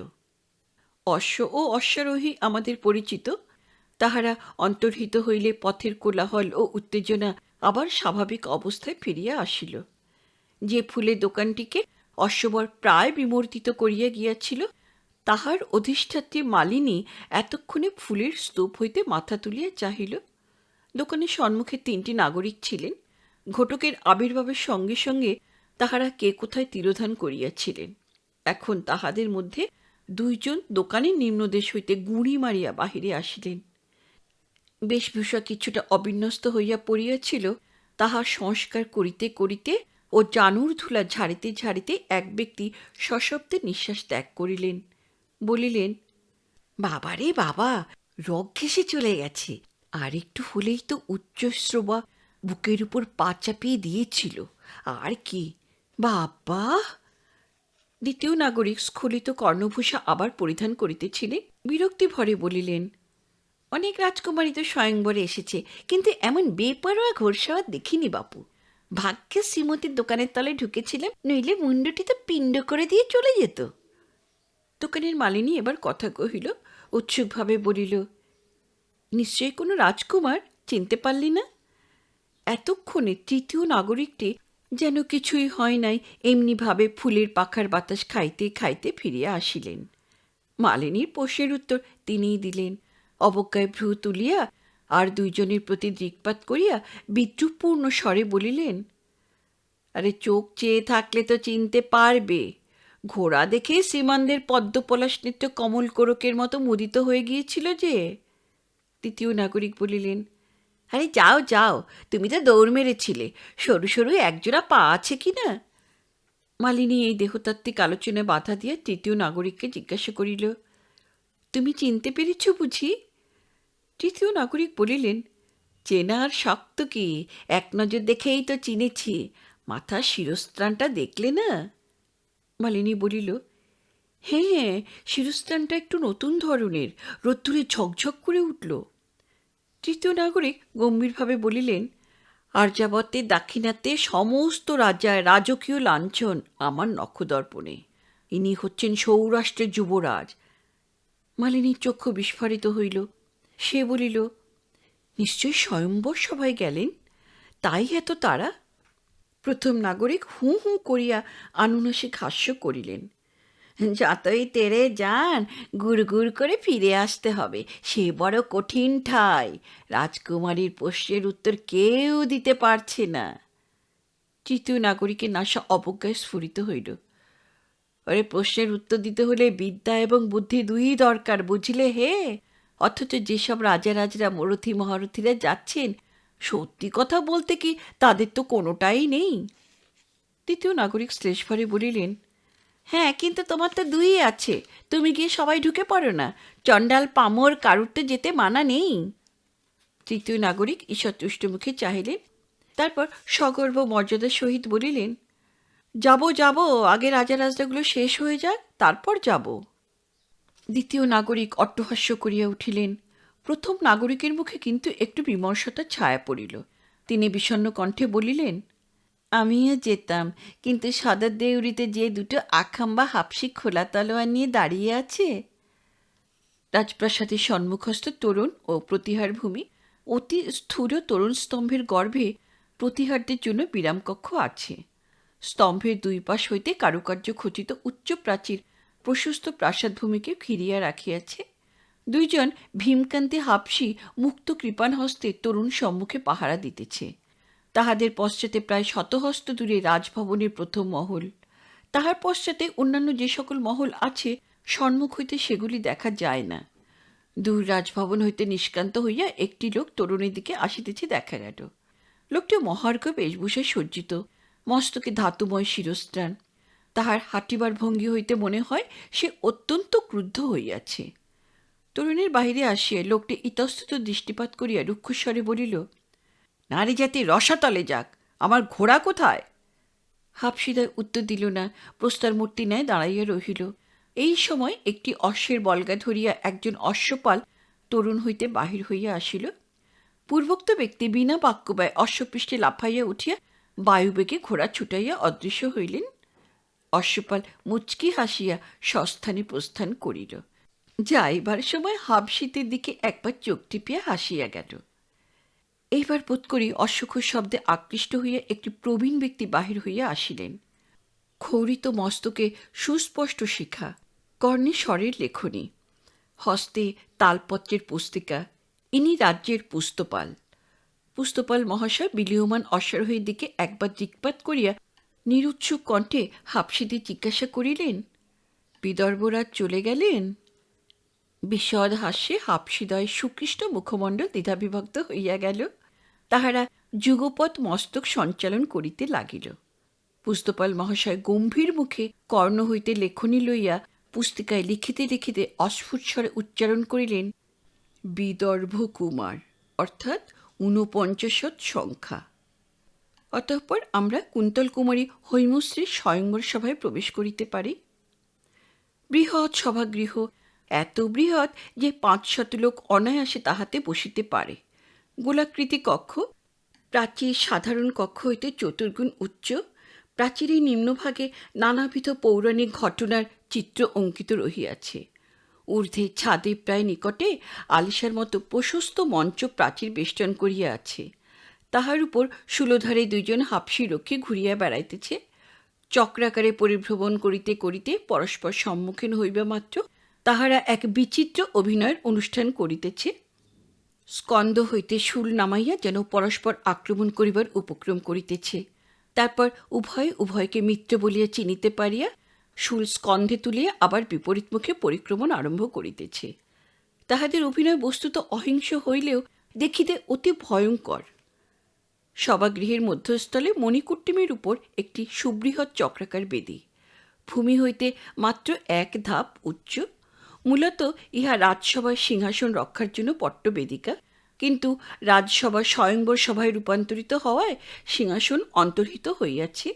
অশ্ব ও অশ্বারোহী আমাদের পরিচিত। তাহারা অন্তর্হিত হইলে পথের কোলাহল ও উত্তেজনা আবার স্বাভাবিক অবস্থায় ফিরিয়া আসিল। যে ফুলের দোকানটিকে অশ্ববর প্রায় বিমর্দিত করিয়া গিয়াছিল, তাহার অধিষ্ঠাত্রী মালিনী এতক্ষণে ফুলের স্তূপ হইতে মাথা তুলিয়া চাহিল। দোকানের সম্মুখে 3টি নাগরিক ছিলেন। ঘটকের আবির্ভাবের সঙ্গে সঙ্গে তাহারা কে কোথায় তিরোধান করিয়াছিলেন। এখন তাহাদের মধ্যে 2 জন দোকানের নিম্নদেশ হইতে গুঁড়ি মারিয়া বাহিরে আসিলেন। বেশভূষা কিছুটা অবিন্যস্ত হইয়া পড়িয়াছিল, তাহা সংস্কার করিতে করিতে ও জানুর ধুলা ঝাড়িতে ঝাড়িতে এক ব্যক্তি সশব্দে নিঃশ্বাস ত্যাগ করিলেন। বলিলেন, বাবারে বাবা, রগ ঘেঁষে চলে গেছে। আর একটু হলেই তো উচ্চশ্রবা বুকের উপর পা চাপিয়ে দিয়েছিল। আর কি বাবা! দ্বিতীয় নাগরিক স্খলিত কর্ণভূষা আবার পরিধান করিতেছিলেন। বিরক্তি ভরে বলিলেন, অনেক রাজকুমারী তো স্বয়ংবরে এসেছে, কিন্তু এমন বেপরোয়া ঘোরসাওয়ার দেখিনি বাপু। ভাগ্যে শ্রীমতীর দোকানের তলায় ঢুকেছিলাম, নইলে মুন্ডটি তো পিণ্ড করে দিয়ে চলে যেত। দোকানের মালিনী এবার কথা কহিল, উৎসুকভাবে বলিল, নিশ্চয়ই কোনো রাজকুমার, চিনতে পারলি না? এতক্ষণে তৃতীয় নাগরিকটি যেন কিছুই হয় নাই এমনিভাবে ফুলের পাখার বাতাস খাইতে খাইতে ফিরিয়া আসিলেন। মালিনীর প্রশ্নের উত্তর তিনিই দিলেন। অবজ্ঞায় ভ্রু তুলিয়া আর 2 জনের প্রতি দৃকপাত করিয়া বিদ্রুপপূর্ণ স্বরে বলিলেন, আরে চোখ চেয়ে থাকলে তো চিনতে পারবে। ঘোড়া দেখে শ্রীমানদের পদ্মপলাশ নৃত্য কমল কোরকের মতো মুদিত হয়ে গিয়েছিল যে। তৃতীয় নাগরিক বলিলেন, আরে যাও যাও, তুমি তো দৌড় মেরেছিলে, সরু সরু একজোড়া পা আছে কি না? মালিনী এই দেহতাত্ত্বিক আলোচনায় বাধা দিয়ে তৃতীয় নাগরিককে জিজ্ঞাসা করিল, তুমি চিনতে পেরেছ বুঝি? তৃতীয় নাগরিক বলিলেন, চেনার শক্ত কি, এক নজর দেখেই তো চিনেছি, মাথার শিরস্ত্রাণটা দেখলে না? মালিনী বলিল, হ্যাঁ, শিরস্ত্রাণটা একটু নতুন ধরনের, রোদ্দুরে ঝকঝক করে উঠল। তৃতীয় নাগরিক গম্ভীরভাবে বলিলেন, আর্যাবর্তের দাক্ষিণাত্যে সমস্ত রাজায় রাজকীয় লাঞ্ছন আমার নক্ষদর্পণে। ইনি হচ্ছেন সৌরাষ্ট্রের যুবরাজ। মালিনীর চক্ষু বিস্ফারিত হইল। সে বলিল, নিশ্চয় স্বয়ম্বর সভায় গেলেন, তাই এত তারা? প্রথম নাগরিক হুঁ হুঁ করিয়া আনুনাসিক হাস্য করিলেন। যতই তেরে যান, গুড় গুড় করে ফিরে আসতে হবে, সে বড় কঠিন ঠাই। রাজকুমারীর প্রশ্নের উত্তর কেউ দিতে পারছে না। তৃতীয় নাগরিকের নাসা অবজ্ঞায় স্ফুরিত হইল। আরে প্রশ্নের উত্তর দিতে হলে বিদ্যা এবং বুদ্ধি দুই দরকার, বুঝলে হে? অথচ যেসব রাজারাজরা মরথি মহারথীরা যাচ্ছেন, সত্যি কথা বলতে কি তাদের তো কোনোটাই নেই। তৃতীয় নাগরিক শ্লেষভরে বলিলেন, হ্যাঁ, কিন্তু তোমার তো দুই আছে, তুমি গিয়ে সবাই ঢুকে পড়ো না, চণ্ডাল পামর কারুর তো যেতে মানা নেই। তৃতীয় নাগরিক ঈষৎ তুষ্টমুখে চাহিলেন, তারপর সগর্ব মর্যাদার সহিত বলিলেন, যাব যাব, আগে রাজারাজরাগুলো শেষ হয়ে যাক, তারপর যাব। দ্বিতীয় নাগরিক অট্টহাস্য করিয়া উঠিলেন। প্রথম নাগরিকের মুখে কিন্তু একটু বিমর্ষতার ছায়া পড়িল। তিনি বিষণ্ণ কণ্ঠে বলিলেন, আমিও যেতাম, কিন্তু সদর দেউরিতে যে দুটো আখাম্বা হাপসি খোলা তলোয়ার নিয়ে দাঁড়িয়ে আছে। রাজপ্রাসাদের সম্মুখস্থ তোরণ ও প্রতিহার ভূমি অতি স্থূল তোরণ স্তম্ভের গর্ভে প্রতিহারদের জন্য বিরামকক্ষ আছে। স্তম্ভের দুই পাশ হইতে কারুকার্য খচিত উচ্চ প্রাচীর প্রশস্ত প্রাসাদ ভূমিকে ঘিরিয়া রাখিয়াছে। দুইজন ভীমকান্তি হাপসি মুক্ত কৃপাণ হস্তে তরুণ সম্মুখে পাহারা দিতেছে। তাহাদের পশ্চাতে প্রায় শতহস্ত দূরে রাজভবনের প্রথম মহল। তাহার পশ্চাতে অন্যান্য যে সকল মহল আছে, সম্মুখ হইতে সেগুলি দেখা যায় না। দূর রাজভবন হইতে নিষ্কান্ত হইয়া একটি লোক তরুণের দিকে আসিতেছে দেখা গেল। লোকটি মহার্ঘ বেশভূষায় সজ্জিত, মস্তকে ধাতুময় শিরস্ত্রাণ। তাহার হাঁটিবার ভঙ্গি হইতে মনে হয় সে অত্যন্ত ক্রুদ্ধ হইয়াছে। তরুণের বাহিরে আসিয়া লোকটি ইতস্তত দৃষ্টিপাত করিয়া রুক্ষস্বরে বলিল, নারী জাতি রসাতলে যাক, আমার ঘোড়া কোথায়? হাফসিদার উত্তর দিল না, প্রস্তর মূর্তি ন্যায় দাঁড়াইয়া রহিল। এই সময় একটি অশ্বের বলগা ধরিয়া একজন অশ্বপাল তরুণ হইতে বাহির হইয়া আসিল। পূর্বোক্ত ব্যক্তি বিনা বাক্যব্যয় অশ্বপৃষ্ঠে লাফাইয়া উঠিয়া বায়ুবেগে ঘোড়া ছুটাইয়া অদৃশ্য হইলেন। অশ্বপাল মুচকি হাসিয়া স্বস্থানে প্রস্থান করিল। যাইবার সময় হাবশিতের দিকে একবার চোখ টিপিয়া হাসিয়া গেল। এইবার বোধ করি অশ্বক্ষুর শব্দে আকৃষ্ট হইয়া একটি প্রবীণ ব্যক্তি বাহির হইয়া আসিলেন। ক্ষৌরিত মস্তকে সুস্পষ্ট শিখা, কর্ণে স্বরের লেখনী, হস্তে তালপত্রের পুস্তিকা। ইনি রাজ্যের পুস্তপাল। পুস্তপাল মহাশয় বিলীয়মান অশ্বারোহীর দিকে একবার দিকপাত করিয়া নিরুৎসুক কণ্ঠে হাবশিতে জিজ্ঞাসা করিলেন, বিদর্ভরাজ চলে গেলেন? বিশদ হাস্যে হাবশিদয় সুকৃষ্ট মুখমণ্ডল দ্বিধাবিভক্ত হইয়া গেল। তাহারা যুগপৎ মস্তক সঞ্চালন করিতে লাগিল। পুস্তপাল মহাশয় গম্ভীর মুখে কর্ণ হইতে লেখনী লইয়া পুস্তিকায় লিখিতে লিখিতে অস্ফুট স্বরে উচ্চারণ করিলেন, বিদর্ভ কুমার, অর্থাৎ ৪৯ সংখ্যা। অতঃপর আমরা কুন্তল কুমারী হৈমশ্রীর স্বয়ংবর সভায় প্রবেশ করিতে পারি। বৃহৎ সভাগৃহ, এত বৃহৎ যে ৫০০ লোক অনায়াসে তাহাতে বসিতে পারে। গোলাকৃতি কক্ষ, প্রাচীর সাধারণ কক্ষ হইতে চতুর্গুণ উচ্চ। প্রাচীরের নিম্নভাগে নানাবিধ পৌরাণিক ঘটনার চিত্র অঙ্কিত রহিয়াছে। ঊর্ধ্বে ছাদে প্রায় নিকটে আলিশার মতো প্রশস্ত মঞ্চ প্রাচীর বেষ্টন করিয়া আছে। তাহার উপর শূলধারে দুইজন হাপসি রক্ষী ঘুরিয়া বেড়াইতেছে। চক্রাকারে পরিভ্রমণ করিতে করিতে পরস্পর সম্মুখীন হইবা মাত্র তাহারা এক বিচিত্র অভিনয়ের অনুষ্ঠান করিতেছে। স্কন্দ হইতে শূল নামাইয়া যেন পরস্পর আক্রমণ করিবার উপক্রম করিতেছে। তারপর উভয়কে মিত্র বলিয়া চিনিতে পারিয়া শুল স্কন্ধে তুলিয়া আবার বিপরীতমুখে পরিক্রমণ আরম্ভ করিতেছে। তাহাদের অভিনয় বস্তুত অহিংস হইলেও দেখিতে অতি ভয়ঙ্কর। সভাগৃহের মধ্যস্থলে মণিকুট্টিমের উপর একটি সুবৃহৎ চক্রাকার বেদী, ভূমি হইতে মাত্র এক ধাপ উচ্চ। মূলত ইহা রাজসভার সিংহাসন রক্ষার জন্য পট্টবেদিকা, কিন্তু রাজসভা স্বয়ংবর সভায় রূপান্তরিত হওয়ায় সিংহাসন অন্তর্হিত হইয়াছে।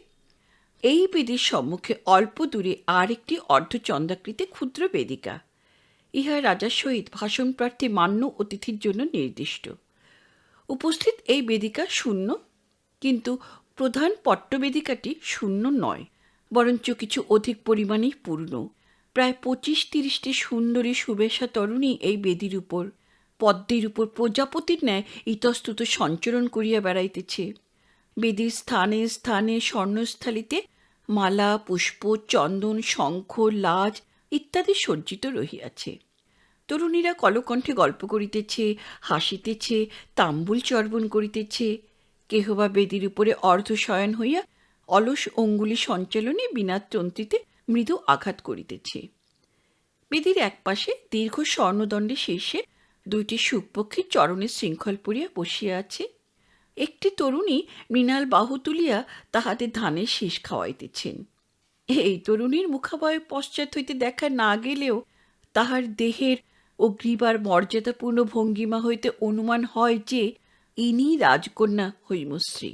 এই বেদীর সম্মুখে অল্প দূরে আর একটি অর্ধচন্দ্রাকৃতি ক্ষুদ্র বেদিকা, ইহা রাজার সহিত ভাষণপ্রার্থী মান্য অতিথির জন্য নির্দিষ্ট। উপস্থিত এই বেদিকা শূন্য, কিন্তু প্রধান পট্টবেদিকাটি শূন্য নয়, বরঞ্চ কিছু অধিক পরিমাণেই পূর্ণ। প্রায় 25-30টি সুন্দরী সুবেশা তরুণী এই বেদির উপর, পদ্মের উপর প্রজাপতির ন্যায় ইতস্তত সঞ্চরণ করিয়া বেড়াইতেছে। বেদির স্থানে স্থানে স্বর্ণস্থালিতে মালা, পুষ্প, চন্দন, শঙ্খ, লাজ ইত্যাদি সজ্জিত রহিয়াছে। তরুণীরা কলকণ্ঠে গল্প করিতেছে, হাসিতেছে, তাম্বুল চর্বণ করিতেছে। কেহ বা বেদির উপরে অর্ধশয়ন হইয়া অলস অঙ্গুলি সঞ্চালনে বিনা তন্ত্রীতে মৃদু আঘাত করিতেছে। বেদির একপাশে দীর্ঘ স্বর্ণদণ্ডে শীর্ষে 2টি শুকপক্ষীর চরণের শৃঙ্খল পরিয়া বসিয়া আছে। একটি তরুণী মৃণাল বাহু তুলিয়া তাহাদের ধানের শীষ খাওয়াইতেছেন। এই তরুণীর মুখাবয় পশ্চাৎ হইতে দেখা না গেলেও তাহার দেহের ও গ্রীবার মর্যাদাপূর্ণ ভঙ্গিমা হইতে অনুমান হয় যে ইনি রাজকন্যা হৈমশ্রী।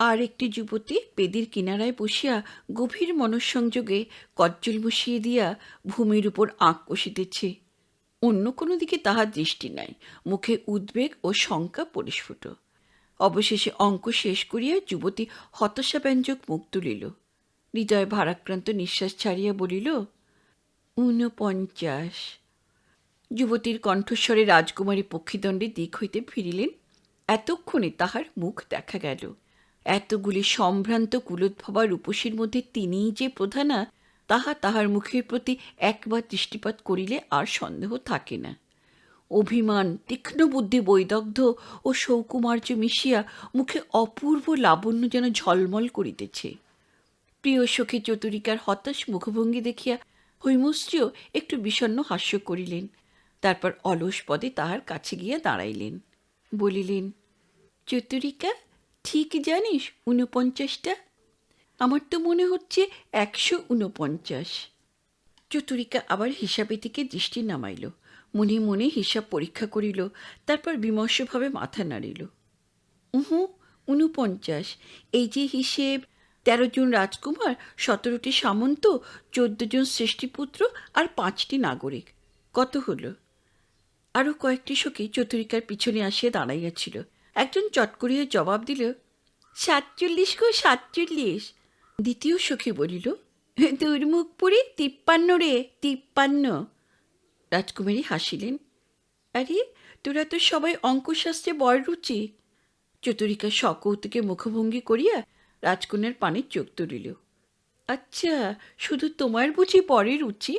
আর একটি যুবতী বেদির কিনারায় বসিয়া গভীর মনঃসংযোগে কজ্জল বসিয়ে দিয়া ভূমির উপর আঁক কষিতেছে। অন্য কোনো দিকে তাহার দৃষ্টি নাই, মুখে উদ্বেগ ও শঙ্কা পরিস্ফুট। অবশেষে অঙ্ক শেষ করিয়া যুবতী হতাশাব্যঞ্জক মুখ তুলিল, হৃদয় ভারাক্রান্ত নিঃশ্বাস ছাড়িয়া বলিল, 49। যুবতীর কণ্ঠস্বরে রাজকুমারী পক্ষীদণ্ডের দিক হইতে ফিরিলেন। এতক্ষণে তাহার মুখ দেখা গেল। এতগুলি সম্ভ্রান্ত কুলোদ্ভবা রূপসীর মধ্যে তিনিই যে প্রধানা, তাহা তাহার মুখের প্রতি একবার দৃষ্টিপাত করিলে আর সন্দেহ থাকে না। অভিমান, তীক্ষ্ণ বুদ্ধি, বৈদগ্ধ ও সৌকুমার্য মিশিয়া মুখে অপূর্ব লাবণ্য যেন ঝলমল করিতেছে। প্রিয় সখী চতুরিকার হতাশ মুখভঙ্গি দেখিয়া হৈমশ্রীও একটু বিষণ্ণ হাস্য করিলেন। তারপর অলস পদে তাহার কাছে গিয়া দাঁড়াইলেন, বলিলেন, চতুরিকা, ঠিক জানিস 49টা? আমার তো মনে হচ্ছে 149। চতুরিকা আবার হিসাবে থেকে দৃষ্টি নামাইল, মনে মনে হিসাব পরীক্ষা করিল, তারপর বিমর্ষভাবে মাথা নাড়িল। 49। এই যে হিসেব, 13 জন রাজকুমার, 17টি সামন্ত, 14 জন শ্রেষ্ঠীপুত্র আর 5টি নাগরিক, কত হলো? আরও কয়েকটি সখী চতুরিকার পিছনে আসিয়া দাঁড়াইয়াছিল। একজন চট করিয়া জবাব দিল, 47 গো 47। দ্বিতীয় সখী বলিল, তোর মুখ পুরি 53 রে, 53। রাজকুমারী হাসিলেন, আরে তোরা তো সবাই অঙ্কশাস্ত্রে বড় রুচি। চতুরিকা সকৌতুকে মুখভঙ্গি করিয়া রাজকন্যার পানে চোখ তুলিল। আচ্ছা, শুধু তোমার বুঝি পরে রুচি?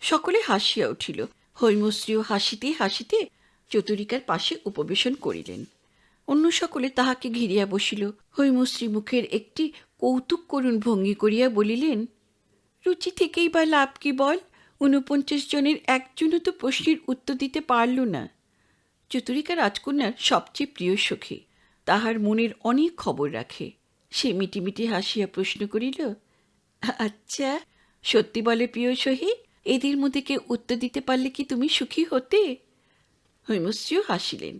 সকলে হাসিয়া উঠিল। হৈমশ্রীও হাসিতে হাসিতে চতুরিকার পাশে উপবেশন করিলেন। অন্য সকলে তাহাকে ঘিরিয়া বসিল। হৈমশ্রী মুখের একটি কৌতুক করুণ ভঙ্গি করিয়া বলিলেন, রুচি থেকেই বা লাভ কি বল? 49 জনের একজনও তো প্রশ্নের উত্তর দিতে পারল না। চতুরিকা রাজকন্যার সবচেয়ে প্রিয় সখী, তাহার মনের অনেক খবর রাখে। সে মিটিমিটি হাসিয়া প্রশ্ন করিল, আচ্ছা সত্যি বলে প্রিয় সখী, এদের মধ্যে কেউ উত্তর দিতে পারলে কি তুমি সুখী হতে? হৈমশ্রীও হাসিলেন,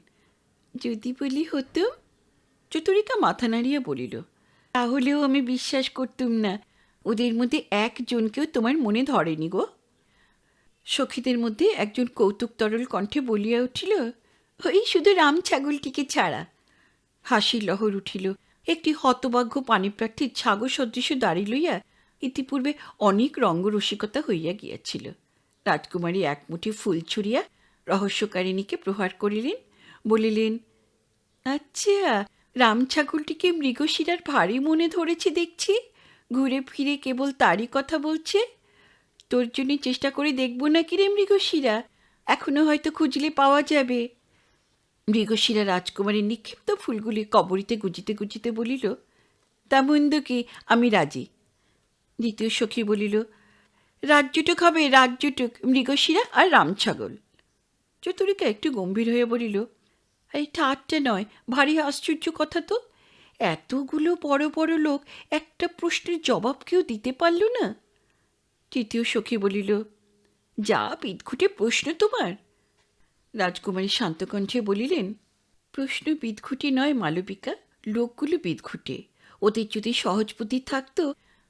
যদি বলি হতুম। চতুরিকা মাথা নাড়িয়া বলিল, তাহলেও আমি বিশ্বাস করতুম না ওদের মধ্যে একজনকেও তোমার মনে ধরেনি গো। সখীদের মধ্যে একজন কৌতুক তরল কণ্ঠে বলিয়া উঠিল, ওই শুধু রাম ছাগলটিকে ছাড়া। হাসির লহর উঠিল। একটি হতভাগ্য পানিপ্রার্থীর ছাগল সদৃশ দাড়ি লইয়া ইতিপূর্বে অনেক রঙ্গরসিকতা হইয়া গিয়াছিল। রাজকুমারী এক মুঠি ফুল ছুঁড়িয়া রহস্যকারিণীকে প্রহার করিলেন, বলিলেন, আচ্ছা, রাম ছাগলটিকে মৃগশিরার ভারী মনে ধরেছে দেখছি, ঘুরে ফিরে কেবল তারই কথা বলছে। তোর জন্য চেষ্টা করে দেখব না কি রে মৃগশিরা? এখনো হয়তো খুঁজলে পাওয়া যাবে। মৃগশিরা রাজকুমারীর নিক্ষিপ্ত ফুলগুলি কবরিতে গুজিতে গুজিতে বলিল, তা মন্দ কি, আমি রাজি। দ্বিতীয় সখী বলিল, রাজ্যটুক হবে, রাজ্যটুক, মৃগশিরা আর রামছাগল। চতুরিকা একটু গম্ভীর হয়ে বলিল, এই ঠাট্টা নয়, ভারী আশ্চর্য কথা তো। এতগুলো বড় বড় লোক একটা প্রশ্নের জবাব কেউ দিতে পারল না। তৃতীয় সখী বলিল, যা বিদঘুটে প্রশ্ন তোমার। রাজকুমারী শান্তকণ্ঠে বলিলেন, প্রশ্ন বিদঘুটে নয় মালবিকা, লোকগুলো বিদঘুটে। ওদের যদি সহজ বুদ্ধি থাকতো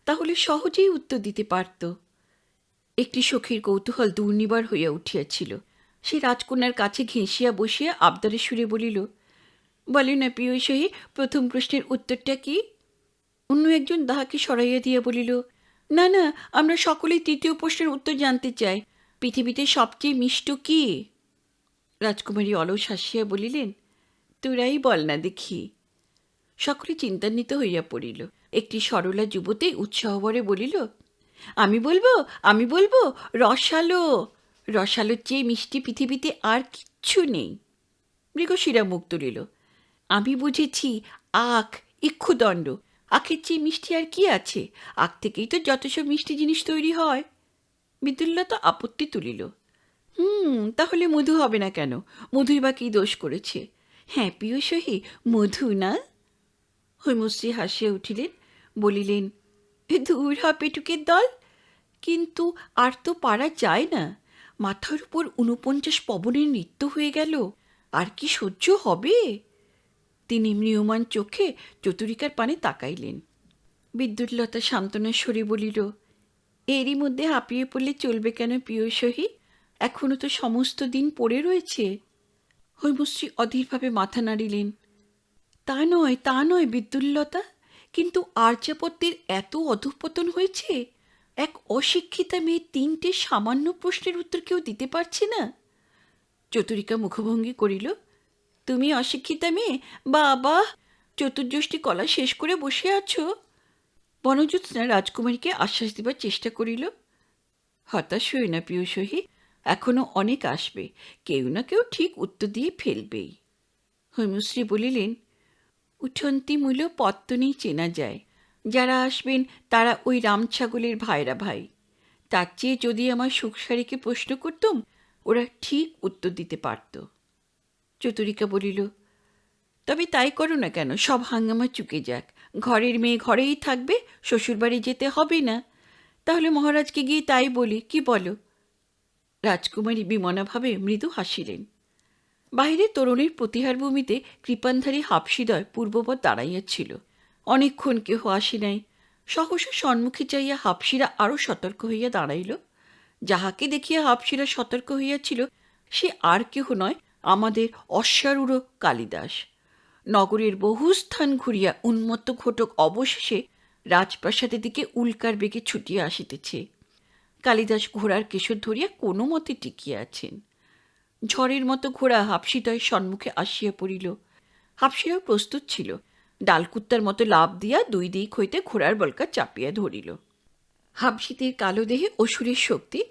তাহলে সহজেই উত্তর দিতে পারত। একটি সখীর কৌতূহল দুর্নিবার হইয়া উঠিয়াছিল। সে রাজকন্যার কাছে ঘেঁষিয়া বসিয়া আবদারের সুরে বলিল, বলে না প্রিয়সহী, প্রথম প্রশ্নের উত্তরটা কি? অন্য একজন তাহাকে সরাইয়া দিয়া বলিল, না না, আমরা সকলেই তৃতীয় প্রশ্নের উত্তর জানতে চাই। পৃথিবীতে সবচেয়ে মিষ্ট কি? রাজকুমারী অলস হাসিয়া বলিলেন, তোরাই বল না দেখি। সকলে চিন্তান্বিত হইয়া পড়িল। একটি সরলা যুবতী উৎসাহভরে বলিল, আমি বলবো, আমি বলবো, রসালো। রসালোর চেয়ে মিষ্টি পৃথিবীতে আর কিচ্ছু নেই। মৃগশিরা মুখ তুলিল, আমি বুঝেছি, আখ, ইক্ষুদণ্ড। আখের চেয়ে মিষ্টি আর কি আছে? আখ থেকেই তো যত সব মিষ্টি জিনিস তৈরি হয়। বিদ্যুল্লতা আপত্তি তুলিল, তাহলে মধু হবে না কেন? মধুই বা কী দোষ করেছে? হ্যাঁ প্রিয়সহী, মধু না? হৈমশ্রী হাসিয়া উঠিলেন, বলিলেন, দূর হ পেটুকের দল। কিন্তু আর তো পারা যায় না। মাথার উপর ৪৯ পবনের নৃত্য হয়ে গেল, আর কি সহ্য হবে? তিনি ম্রিয়মাণ চোখে চতুরিকার পানে তাকাইলেন। বিদ্যুৎলতা সান্ত্বনার স্বরে বলিল, এরই মধ্যে হাঁপিয়ে পড়লে চলবে কেন প্রিয়সহী? এখনো তো সমস্ত দিন পড়ে রয়েছে। হৈমশ্রী অধীরভাবে মাথা নাড়িলেন। তা নয়, তা নয় বিদ্যুৎলতা, কিন্তু আর্যাবত্যের এত অধঃপতন হয়েছে, এক অশিক্ষিতা মেয়ে ৩টে সামান্য প্রশ্নের উত্তর কেউ দিতে পারছে না। চতুরিকা মুখভঙ্গি করিল, তুমি অশিক্ষিতা মেয়ে? বাবা, চতুর্যষ্টি কলা শেষ করে বসে আছো। বনজ্যোৎস্না রাজকুমারীকে আশ্বাস দিবার চেষ্টা করিল, হতাশ হই না প্রিয়সহী, এখনো অনেক আসবে, কেউ না কেউ ঠিক উত্তর দিয়ে ফেলবেই। হৈমশ্রী বলিলেন, উঠন্তি মূল পত্তনেই চেনা যায়। যারা আসবেন তারা ওই রামছাগলের ভাইরা ভাই। তার চেয়ে যদি আমার সুখসারীকে প্রশ্ন করতুম, ওরা ঠিক উত্তর দিতে পারত। চতুরিকা বলিল, তবে তাই করো না কেন, সব হাঙ্গামা চুকে যাক। ঘরের মেয়ে ঘরেই থাকবে, শ্বশুরবাড়ি যেতে হবে না। তাহলে মহারাজকে গিয়ে তাই বলি, কি বলো? রাজকুমারী বিমনাভাবে মৃদু হাসিলেন। বাহিরে তরুণীর প্রতিহার ভূমিতে কৃপানধারী হাফসিদয় পূর্ববৎ দাঁড়াইয়াছিল। অনেকক্ষণ কেহ আসি নাই। সহসা সম্মুখে চাইয়া হাফসিরা আরও সতর্ক হইয়া দাঁড়াইল। যাহাকে দেখিয়া হাফসিরা সতর্ক হইয়াছিল সে আর কেহ নয়, আমাদের অশ্বারূঢ় কালিদাস। নগরের বহু স্থান ঘুরিয়া উন্মত্ত ঘটক অবশেষে রাজপ্রাসাদের দিকে উল্কার বেগে ছুটিয়া আসিতেছে। কালিদাস ঘোড়ার কেশর ধরিয়া কোনো মতে টিকিয়া আছেন। ঝড়ের মতো ঘোড়া হাফসিদয়ের সম্মুখে আসিয়া পড়িল। হাফসিরাও প্রস্তুত ছিল। ডালকুত্তার মতো লাফ দিয়া দুই দিক হইতে ঘোড়ার বলকা চাপিয়া ধরিল। হাফসিদের কালো দেহে অসুরের শক্তি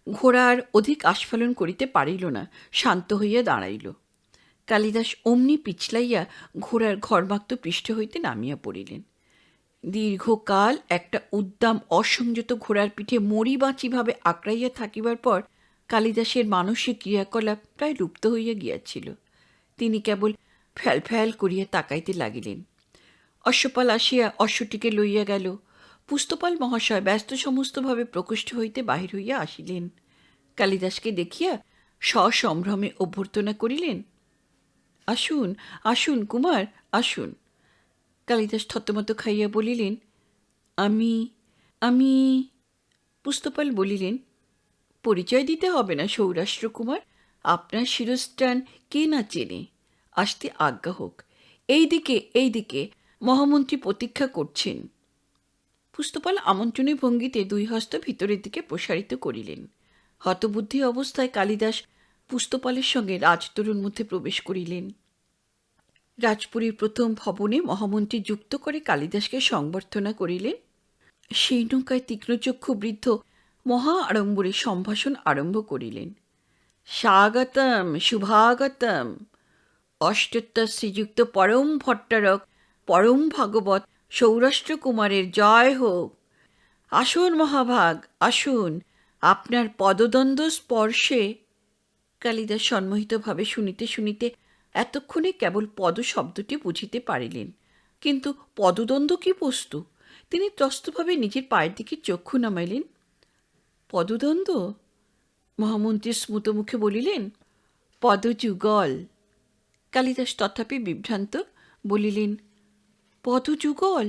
ঘোড়ার অধিক আস্ফালন করিতে পারিল না, শান্ত হইয়া দাঁড়াইল। কালিদাস অমনি পিছলাইয়া ঘোড়ার ঘর্মাক্ত পৃষ্ঠ হইতে নামিয়া পড়িলেন। দীর্ঘকাল একটা উদ্দাম অসংযত ঘোড়ার পিঠে মরি বাঁচিভাবে আঁকড়াইয়া থাকিবার পর কালিদাসের মানসিক ক্রিয়াকলাপ প্রায় লুপ্ত হইয়া গিয়াছিল। তিনি কেবল ফ্যাল ফ্যাল করিয়া তাকাইতে লাগিলেন। অশ্বপাল আসিয়া অশ্বটিকে লইয়া গেল। পুস্তপাল মহাশয় ব্যস্ত সমস্তভাবে প্রকোষ্ঠ হইতে বাহির হইয়া আসিলেন। কালিদাসকে দেখিয়া সসম্ভ্রমে অভ্যর্থনা করিলেন, আসুন আসুন কুমার, আসুন। কালিদাস থতমত খাইয়া বলিলেন, আমি আমি পুস্তপাল বলিলেন, পরিচয় দিতে হবে না সৌরাষ্ট্রকুমার, আপনার শিরস্ত্রাণ কে না চেনে। আসতে আজ্ঞা হোক। এইদিকে এইদিকে, মহামন্ত্রী প্রতীক্ষা করছেন। পুস্তপাল আমন্ত্রণী ভঙ্গিতে দুই হস্ত ভিতরের দিকে প্রসারিত করিলেন। হতবুদ্ধি অবস্থায় কালিদাস পুস্তপালের সঙ্গে রাজতরুর মধ্যে প্রবেশ করিলেন। রাজপুরীর প্রথম ভবনে মহামন্ত্রী যুক্ত করে কালিদাসকে সংবর্ধনা করিলেন। সেই নৌকায় তীক্ষ্ণচক্ষু বৃদ্ধ মহা আড়ম্বরে সম্ভাষণ আরম্ভ করিলেন। স্বাগতম শুভাগতম। অষ্টোত্তর শ্রীযুক্ত পরম ভট্টারক, পরম ভাগবত সৌরাষ্ট্র কুমারের জয় হোক। আসুন মহাভাগ, আসুন, আপনার পদদ্বন্দ্ব স্পর্শে। কালিদাস সম্মোহিতভাবে শুনিতে শুনিতে এতক্ষণে কেবল পদ শব্দটি বুঝিতে পারিলেন, কিন্তু পদদ্বন্দ্ব কি বস্তু তিনি ত্রস্তভাবে নিজের পায়ের দিকে চক্ষু নামাইলেন। পদদ্বন্দ্ব? মহামন্ত্রী স্মুত মুখে বলিলেন, পদযুগল। কালিদাস তথাপি বিভ্রান্ত, বলিলেন, পদযুগল?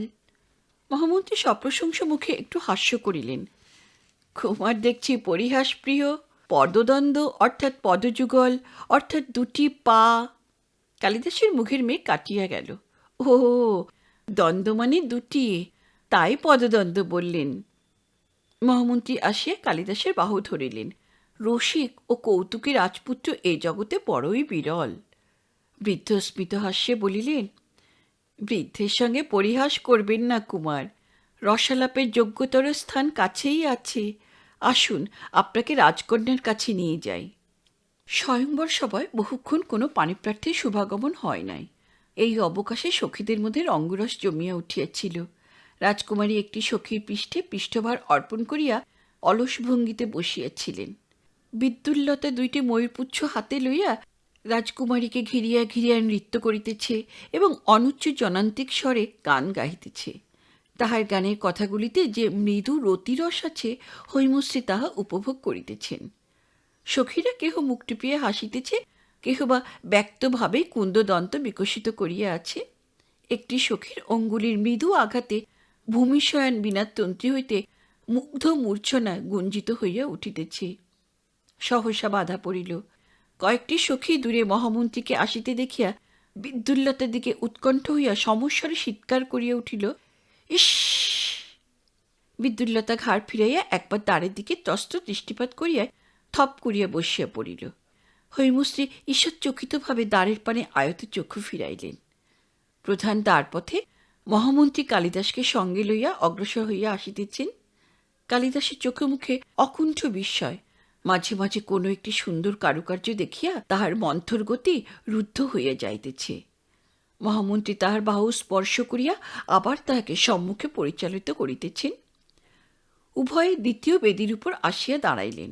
মহামন্ত্রী সপ্রশংস মুখে একটু হাস্য করিলেন। কুমার দেখছি পরিহাস প্রিয়। পদদ্বন্দ্ব অর্থাৎ পদযুগল অর্থাৎ দুটি পা। কালিদাসের মুখের মেঘ কাটিয়া গেল। ও, দ্বন্দ্ব মানে দুটি, তাই পদদ্বন্দ্ব বললেন। মহামন্ত্রী আসিয়া কালিদাসের বাহু ধরিলেন। রসিক ও কৌতুকী রাজপুত্র এ জগতে বড়ই বিরল। বৃদ্ধ স্মিত হাস্যে বলিলেন, বৃদ্ধের সঙ্গে পরিহাস করবেন না কুমার, রসালাপের যোগ্যতর স্থান কাছেই আছে। আসুন, আপনাকে রাজকন্যার কাছে নিয়ে যাই। স্বয়ংবর সভায় বহুক্ষণ কোনো পাণিপ্রার্থীর শুভাগমন হয় নাই। এই অবকাশে সখীদের মধ্যে রঙ্গরস জমিয়া উঠিয়াছিল। রাজকুমারী একটি সখীর পৃষ্ঠে পৃষ্ঠভার অর্পণ করিয়া অলস ভঙ্গিতে বসিয়াছিলেন। বিদ্যুল্লতা দুইটি ময়ূরপুচ্ছ হাতে লইয়া রাজকুমারীকে ঘিরিয়া ঘিরিয়া নৃত্য করিতেছে এবং অনুচ্চ জনান্তিক স্বরে গান গাহিতেছে। তাহার গানের কথাগুলিতে যে মৃদু রতিরস আছে, হৈমশ্রী তাহা উপভোগ করিতেছেন। সখীরা কেহ মুখ টিপিয়া হাসিতেছে, কেহ বা ব্যক্তভাবে কুন্দদন্ত বিকশিত করিয়া আছে। একটি সখীর অঙ্গুলির মৃদু আঘাতে ভূমিশয়ন বীণার তন্ত্রী হইতে মুগ্ধ মূর্ছনা গুঞ্জিত হইয়া উঠিতেছে। সহসা বাধা পড়িল। কয়েকটি সখী দূরে মহামন্ত্রীকে আসিতে দেখিয়া বিদ্যুল্লতার দিকে উৎকণ্ঠ হইয়া সমস্বরে চিৎকার করিয়া উঠিল, ইস! বিদ্যুল্লতা ঘাড় ফিরাইয়া একবার দ্বারের দিকে ত্রস্ত দৃষ্টিপাত করিয়া থপ করিয়া বসিয়া পড়িল। হৈমশ্রী ঈষৎচকিতভাবে দ্বারের পানে আয়ত চক্ষু ফিরাইলেন। প্রধান দ্বারপথে মহামন্ত্রী কালিদাসকে সঙ্গে লইয়া অগ্রসর হইয়া আসিতেছেন। কালিদাসের চোখে মুখে অকুণ্ঠ বিস্ময়, মাঝে মাঝে কোনো একটি সুন্দর কারুকার্য দেখিয়া তাহার মন্থর গতি রুদ্ধ হইয়া যাইতেছে। মহামন্ত্রী তাহার বাহু স্পর্শ করিয়া আবার তাহাকে সম্মুখে পরিচালিত করিতেছেন। উভয়ে দ্বিতীয় বেদির উপর আসিয়া দাঁড়াইলেন।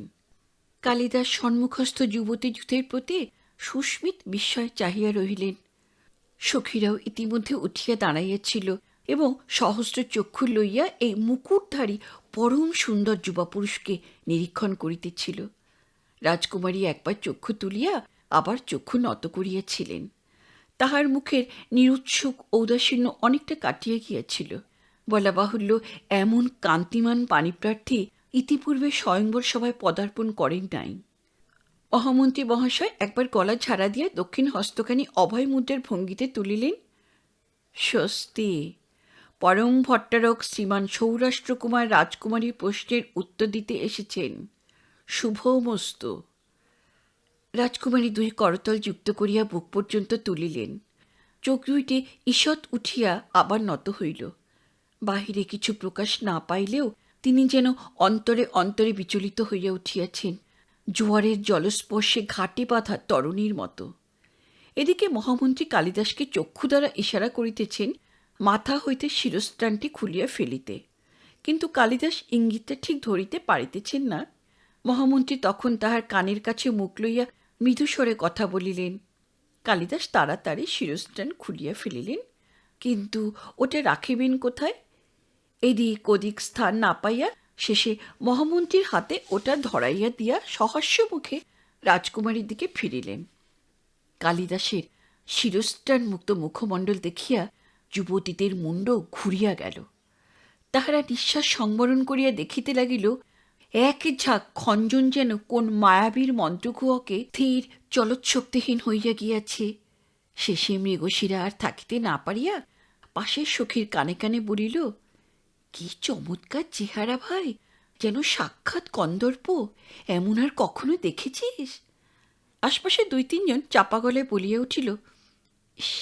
কালিদাস সম্মুখস্থ যুবতী যুথের প্রতি সুস্মিত বিস্ময় চাহিয়া রহিলেন। সখীরাও ইতিমধ্যে উঠিয়া দাঁড়াইয়াছিল এবং সহস্র চক্ষু লইয়া এই মুকুটধারী পরম সুন্দর যুবাপুরুষকে নিরীক্ষণ করিতেছিল। রাজকুমারী একবার চক্ষু তুলিয়া আবার চক্ষু নত করিয়াছিলেন। তাহার মুখের নিরুৎসুক ঔদাসীন্য অনেকটা কাটিয়া গিয়াছিল। বলা বাহুল্য, এমন কান্তিমান পাণিপ্রার্থী ইতিপূর্বে স্বয়ংবর সভায় পদার্পণ করেন নাই। মহামন্ত্রী মহাশয় একবার গলা ঝাড়া দিয়া দক্ষিণ হস্তখানি অভয় মুদ্রার ভঙ্গিতে তুলিলেন। স্বস্তি। পরম ভট্টারক শ্রীমান সৌরাষ্ট্রকুমার রাজকুমারীর প্রশ্নের উত্তর দিতে এসেছেন। শুভমস্তু। রাজকুমারী দুই করতল যুক্ত করিয়া বুক পর্যন্ত তুলিলেন। চোখ দুইটি ঈষৎ উঠিয়া আবার নত হইল। বাহিরে কিছু প্রকাশ না পাইলেও তিনি যেন অন্তরে অন্তরে বিচলিত হইয়া উঠিয়াছেন, জোয়ারের জলস্পর্শে ঘাটে বাঁধা তরণীর মতো। এদিকে মহামন্ত্রী কালিদাসকে চক্ষু দ্বারা ইশারা করিতেছেন মাথা হইতে শিরস্ত্রাণটি খুলিয়া ফেলিতে, কিন্তু কালিদাস ইঙ্গিতটা ঠিক ধরিতে পারিতেছেন না। মহামন্ত্রী তখন তাহার কানের কাছে মুখ লইয়া মৃদুস্বরে কথা বলিলেন। কালিদাস তাড়াতাড়ি শিরস্ত্রাণ খুলিয়া ফেলিলেন, কিন্তু ওটা রাখিবেন কোথায়? এদিক ওদিক স্থান না পাইয়া শেষে মহামন্ত্রীর হাতে ওটা ধরাইয়া দিয়া সহাস্য মুখে রাজকুমারীর দিকে ফিরিলেন। কালিদাসের শিরস্ত্রাণ মুক্ত মুখমণ্ডল দেখিয়া যুবতীদের মুণ্ড ঘুরিয়া গেল। তাহারা নিঃশ্বাস সংবরণ করিয়া দেখিতে লাগিল, এক ঝাঁক খঞ্জন যেন কোন মায়াবীর মন্ত্রগুহকে স্থির চলৎশক্তিহীন হইয়া গিয়াছে। শেষে মৃগশিরা আর থাকিতে না পারিয়া পাশের সখীর কানে কানে বলিল, কি চমৎকার চেহারা ভাই, যেন সাক্ষাৎ কন্দর্প, এমন আর কখনো দেখেছিস? আশপাশে দুই তিনজন চাপা গলায় বলিয়া উঠিল, ইস!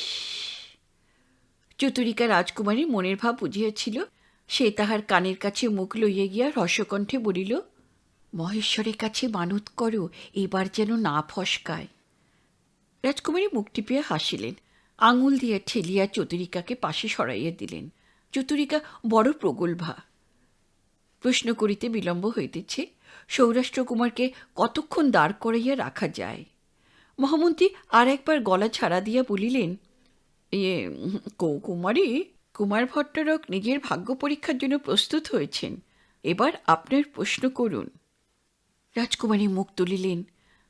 চতুরিকা রাজকুমারীর মনের ভাব বুঝিয়াছিল। সে তাহার কানের কাছে মুখ লইয়া গিয়া রসকণ্ঠে বলিল, মহেশ্বরের কাছে মানত করো, এবার যেন না ফসকায়। রাজকুমারী মুখ টিপিয়া হাসিলেন, আঙুল দিয়া ঠেলিয়া চতুরিকাকে পাশে সরাইয়া দিলেন। চতুরিকা বড় প্রগল্ভা। প্রশ্ন করিতে বিলম্ব হইতেছে, সৌরাষ্ট্রকুমারকে কতক্ষণ দাঁড় করাইয়া রাখা যায়। মহামন্ত্রী আর একবার গলা ছাড়া দিয়া বলিলেন, ইয়ে কুমারী, কুমার ভট্টারক নিজের ভাগ্য পরীক্ষার জন্য প্রস্তুত হয়েছেন, এবার আপনার প্রশ্ন করুন। রাজকুমারী মুখ তুলিলেন।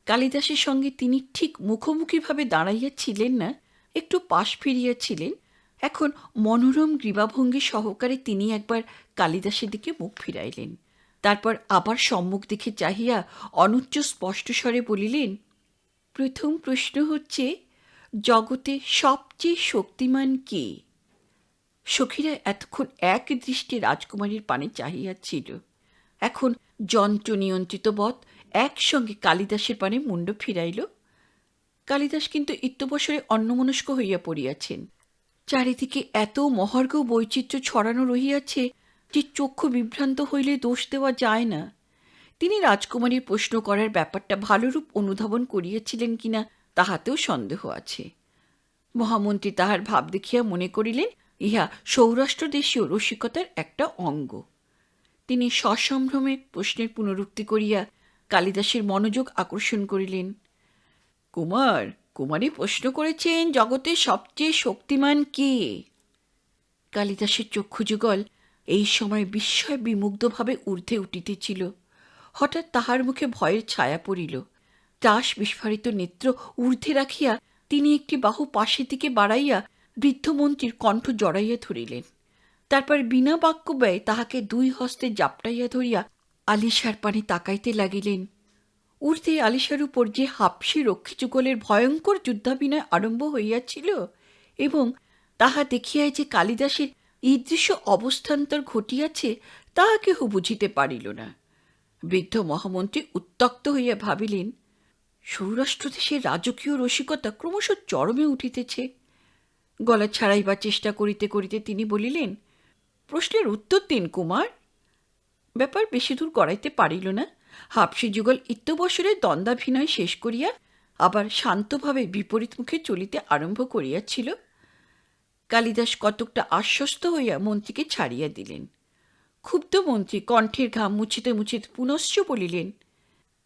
কালিদাসের সঙ্গে তিনি ঠিক মুখোমুখিভাবে দাঁড়াইয়া ছিলেন না, একটু পাশ ফিরিয়াছিলেন। এখন মনোরম গ্রীবাভঙ্গি সহকারে তিনি একবার কালিদাসের দিকে মুখ ফিরাইলেন, তারপর আবার সম্মুখ দিকে চাহিয়া অনুচ্চ স্পষ্ট স্বরে বলিলেন, প্রথম প্রশ্ন হচ্ছে, জগতে সবচেয়ে শক্তিমান কে? সখীরা এতক্ষণ এক দৃষ্টি রাজকুমারীর পানে চাহিয়াছিল, এখন যন্ত্র নিয়ন্ত্রিত বৎ একসঙ্গে কালিদাসের পানে মুণ্ড ফিরাইল। কালিদাস কিন্তু ইত্যবসরে অন্যমনস্ক হইয়া পড়িয়াছেন। চারিদিকে এত মহার্ঘ বৈচিত্র্য ছড়ানো রহিয়াছে যে চক্ষু বিভ্রান্ত হইলে দোষ দেওয়া যায় না। তিনি রাজকুমারীর প্রশ্ন করার ব্যাপারটা ভালোরূপ অনুধাবন করিয়াছিলেন কিনা তাহাতেও সন্দেহ আছে। মহামন্ত্রী তাহার ভাব দেখিয়া মনে করিলেন ইহা সৌরাষ্ট্রদেশীয় রসিকতার একটা অঙ্গ। তিনি সসম্ভ্রমে প্রশ্নের পুনরুক্তি করিয়া কালিদাসের মনোযোগ আকর্ষণ করিলেন। কুমারী প্রশ্ন করেছেন, জগতের সবচেয়ে শক্তিমান কে? কালিদাসের চক্ষুযুগল এই সময় বিস্ময় বিমুগ্ধভাবে ঊর্ধ্বে উঠিতেছিল। হঠাৎ তাহার মুখে ভয়ের ছায়া পড়িল। ত্রাস বিস্ফারিত নেত্র ঊর্ধ্বে রাখিয়া তিনি একটি বাহু পাশের দিকে বাড়াইয়া বৃদ্ধমন্ত্রীর কণ্ঠ জড়াইয়া ধরিলেন। তারপর বিনা বাক্য ব্যয় তাহাকে দুই হস্তে জাপটাইয়া ধরিয়া আলিশার পানে তাকাইতে লাগিলেন। ঊর্ধ্বে আলিশার উপর যে হাপসি রক্ষীযুগলের ভয়ঙ্কর যুদ্ধাভিনয় আরম্ভ হইয়াছিল এবং তাহা দেখিয়াই যে কালিদাসের ঈদৃশ্য অবস্থান্তর ঘটিয়াছে তাহা কেহ বুঝিতে পারিল না। বৃদ্ধ মহামন্ত্রী উত্ত্যক্ত হইয়া ভাবিলেন, সৌরাষ্ট্রদেশের রাজকীয় রসিকতা ক্রমশ চরমে উঠিতেছে। গলা ছাড়াইবার চেষ্টা করিতে করিতে তিনি বলিলেন, প্রশ্নের উত্তর দিন কুমার। ব্যাপার বেশি দূর গড়াইতে পারিল না। হাপসি যুগল ইত্যবসরে দ্বন্দ্বাভিনয় শেষ করিয়া আবার শান্তভাবে বিপরীত মুখে চলিতে আরম্ভ করিয়াছিল। কালিদাস কতকটা আশ্বস্ত হইয়া মন্ত্রীকে ছাড়িয়া দিলেন। ক্ষুব্ধ মন্ত্রী কণ্ঠের ঘাম মুছিতে মুছিতে পুনশ্চ বলিলেন,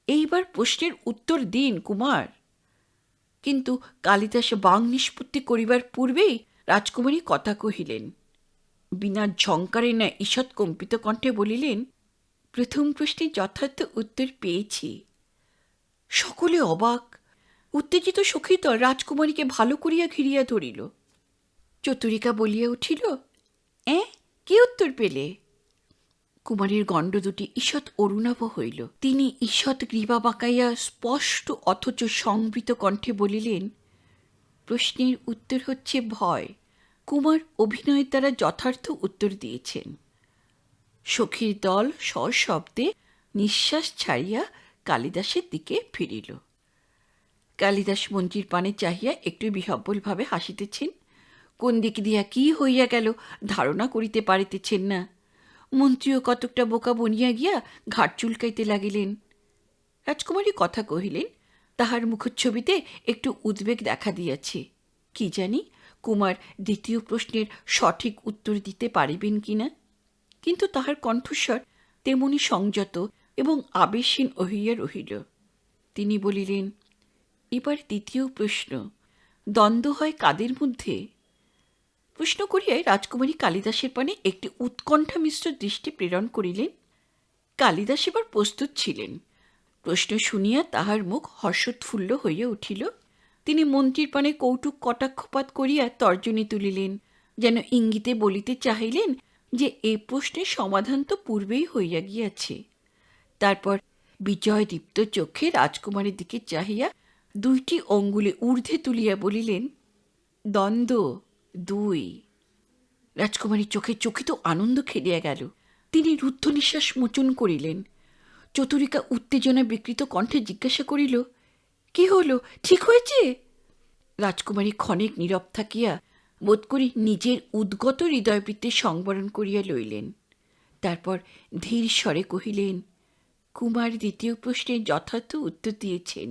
এইবার প্রশ্নের উত্তর দিন কুমার। কিন্তু কালিদাস বাং নিষ্পত্তি করিবার পূর্বেই রাজকুমারী কথা কহিলেন। বিনা ঝঙ্কারে না ঈষৎ কম্পিত কণ্ঠে বলিলেন, প্রথম প্রশ্নের যথার্থ উত্তর পেয়েছি। সকলে অবাক। উত্তেজিত সখীদল রাজকুমারীকে ভালো করিয়া ঘিরিয়া ধরিল। চতুরিকা বলিয়া উঠিল, কি উত্তর পেলে? কুমারীর গণ্ড দুটি ঈষৎ অরুণাভ হইল। তিনি ঈষৎ গ্রীবা বাঁকাইয়া স্পষ্ট অথচ সংবৃত কণ্ঠে বলিলেন, প্রশ্নের উত্তর হচ্ছে ভয়। কুমার অভিনয়ের দ্বারা যথার্থ উত্তর দিয়েছেন। সখীর দল সশব্দে নিঃশ্বাস ছাড়িয়া কালিদাসের দিকে ফিরিল। কালিদাস মন্ত্রীর পানে চাহিয়া একটু বিহ্বলভাবে হাসিতেছেন। কোন দিক দিয়া কি হইয়া গেল ধারণা করিতে পারিতেছেন না। মন্ত্রীও কতকটা বোকা বনিয়া গিয়া ঘাট চুলকাইতে লাগিলেন। রাজকুমারী কথা কহিলেন, তাহার মুখচ্ছবিতে একটু উদ্বেগ দেখা দিয়াছে। কি জানি কুমার দ্বিতীয় প্রশ্নের সঠিক উত্তর দিতে পারিবেন কিনা। কিন্তু তাহার কণ্ঠস্বর তেমনি সংযত এবং আবেশহীন হইয়া রহিল। তিনি বলিলেন, এবার দ্বিতীয় প্রশ্ন, দ্বন্দ্ব হয় কাদের মধ্যে? প্রশ্ন করিয়াই রাজকুমারী কালিদাসের পানে একটি উৎকণ্ঠা মিশ্র দৃষ্টি প্রেরণ করিলেন। কালিদাস এবার প্রস্তুত ছিলেন। প্রশ্ন শুনিয়া তাহার মুখ হর্ষোৎফুল্ল হইয়া উঠিল। তিনি মন্ত্রীর পানে কৌতুক কটাক্ষপাত করিয়া তর্জনী তুলিলেন, যেন ইঙ্গিতে বলিতে চাহিলেন যে এই প্রশ্নের সমাধান তো পূর্বেই হইয়া গিয়াছে। তারপর বিজয়দীপ্ত চোখে রাজকুমারীর দিকে চাহিয়া দুইটি অঙ্গুলি ঊর্ধ্বে তুলিয়া বলিলেন, দ্বন্দ্ব 2। রাজকুমারীর চোখে চকিত আনন্দ খেলিয়া গেল। তিনি রুদ্ধ নিঃশ্বাস মোচন করিলেন। চতুরিকা উত্তেজনা বিকৃত কণ্ঠে জিজ্ঞাসা করিল, কি হল, ঠিক হয়েছে? রাজকুমারী ক্ষণেক নীরব থাকিয়া বোধ করি নিজের উদ্গত হৃদয়বৃত্তির সংবরণ করিয়া লইলেন। তারপর ধীর স্বরে কহিলেন, কুমার দ্বিতীয় প্রশ্নের যথার্থ উত্তর দিয়েছেন।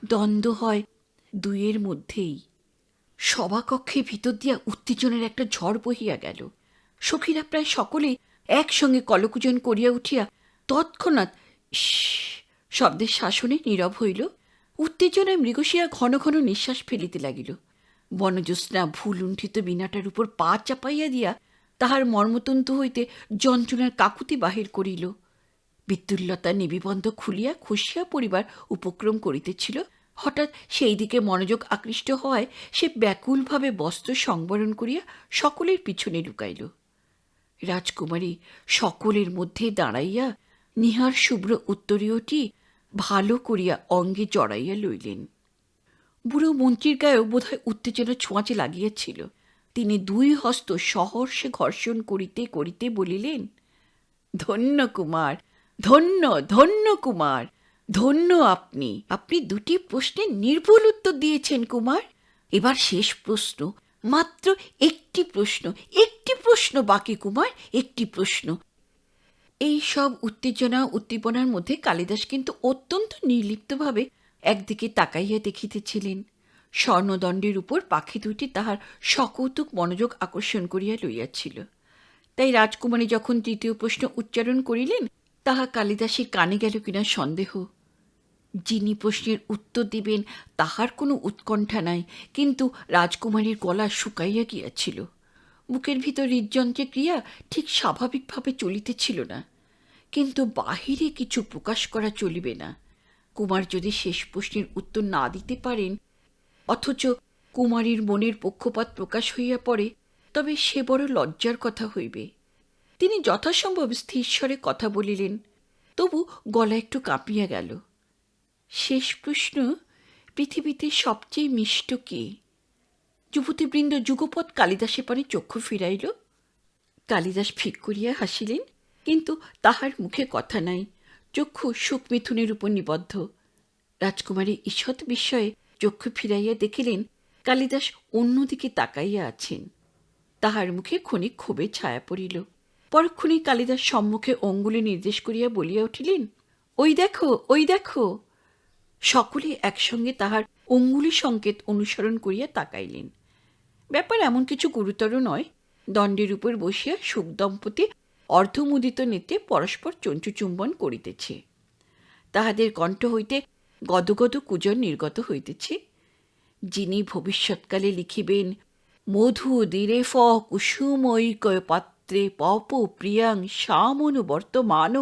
দ্বন্দ্ব হয় 2 মধ্যেই। সভাকক্ষের ভিতর দিয়া উত্তেজনের একটা ঝড় বহিয়া গেল। সখীরা প্রায় সকলেই একসঙ্গে কলকুজন করিয়া উঠিয়া তৎক্ষণাৎ শব্দের শাসনে নীরব হইল। উত্তেজনায় মৃগশিরা ঘন ঘন নিঃশ্বাস ফেলিতে লাগিল। বনজ্যোৎস্না ভুলুণ্ঠিত বিনাটার উপর পা চাপাইয়া দিয়া তাহার মর্মতন্তু হইতে যন্ত্রণার কাকুতি বাহির করিল। বিদ্যুল্লতা নিবিবন্ধ খুলিয়া খুশিয়া পড়িবার উপক্রম করিতেছিল। হঠাৎ সেই দিকে মনোযোগ আকৃষ্ট হওয়ায় সে ব্যাকুলভাবে বস্ত্র সংবরণ করিয়া সকলের পিছনে লুকাইল। রাজকুমারী সকলের মধ্যে দাঁড়াইয়া নিহার শুভ্র উত্তরীয়টি ভালো করিয়া অঙ্গে জড়াইয়া লইলেন। বুড়ো মন্ত্রীর গায়েও বোধহয় উত্তেজনা ছোঁয়াচে লাগিয়াছিল। তিনি দুই হস্ত সহর্ষে ঘর্ষণ করিতে করিতে বলিলেন, ধন্য কুমার, ধন্য ধন্য কুমার, ধন্য আপনি। আপনি দুটি প্রশ্নের নির্ভুল উত্তর দিয়েছেন কুমার। এবার শেষ প্রশ্ন, মাত্র একটি প্রশ্ন, একটি প্রশ্ন বাকি কুমার, একটি প্রশ্ন। এই সব উত্তেজনা উদ্দীপনার মধ্যে কালিদাস কিন্তু অত্যন্ত নির্লিপ্তভাবে একদিকে তাকাইয়া দেখিতেছিলেন। স্বর্ণদণ্ডের উপর পাখি দুইটি তাহার সকৌতুক মনোযোগ আকর্ষণ করিয়া লইয়াছিল। তাই রাজকুমারী যখন তৃতীয় প্রশ্ন উচ্চারণ করিলেন, তাহা কালিদাসের কানে গেল কিনা সন্দেহ। যিনি প্রশ্নের উত্তর দিবেন তাহার কোনো উৎকণ্ঠা নাই, কিন্তু রাজকুমারীর গলা শুকাইয়া গিয়াছিল। বুকের ভিতর হৃদযন্ত্রের ক্রিয়া ঠিক স্বাভাবিকভাবে চলিতেছিল না, কিন্তু বাহিরে কিছু প্রকাশ করা চলিবে না। কুমার যদি শেষ প্রশ্নের উত্তর না দিতে পারেন, অথচ কুমারীর মনের পক্ষপাত প্রকাশ হইয়া পড়ে, তবে সে বড় লজ্জার কথা হইবে। তিনি যথাসম্ভব স্থির স্বরে কথা বলিলেন, তবু গলা একটু কাঁপিয়া গেল। শেষ প্রশ্ন, পৃথিবীতে সবচেয়ে মিষ্ট কে? যুবতীবৃন্দ যুগপৎ কালিদাসের পানে চক্ষু ফিরাইল। কালিদাস ফিক করিয়া হাসিলেন, কিন্তু তাহার মুখে কথা নাই, চক্ষু সুখমিথুনের উপর নিবদ্ধ। রাজকুমারী ঈষৎ বিস্ময়ে চক্ষু ফিরাইয়া দেখিলেন কালিদাস অন্যদিকে তাকাইয়া আছেন। তাহার মুখে ক্ষণিক ক্ষোভের ছায়া পড়িল। পরক্ষণেই কালিদাস সম্মুখে অঙ্গুলি নির্দেশ করিয়া বলিয়া উঠিলেন, ওই দেখো, ওই দেখো। সকলে একসঙ্গে তাহার অঙ্গুলি সংকেত অনুসরণ করিয়া তাকাইলেন। ব্যাপার এমন কিছু গুরুতর নয়। দণ্ডের উপর বসিয়া সুখ দম্পতি অর্ধমুদিত নেত্রে পরস্পর চঞ্চুচুম্বন করিতেছে। তাহাদের কণ্ঠ হইতে গদগদ কুজন নির্গত হইতেছে। যিনি ভবিষ্যৎকালে লিখিবেন, মধু দীরে ফ কুসুমৈক পাত্রে পপ প্রিয়াং শ্যামনু বর্তমান,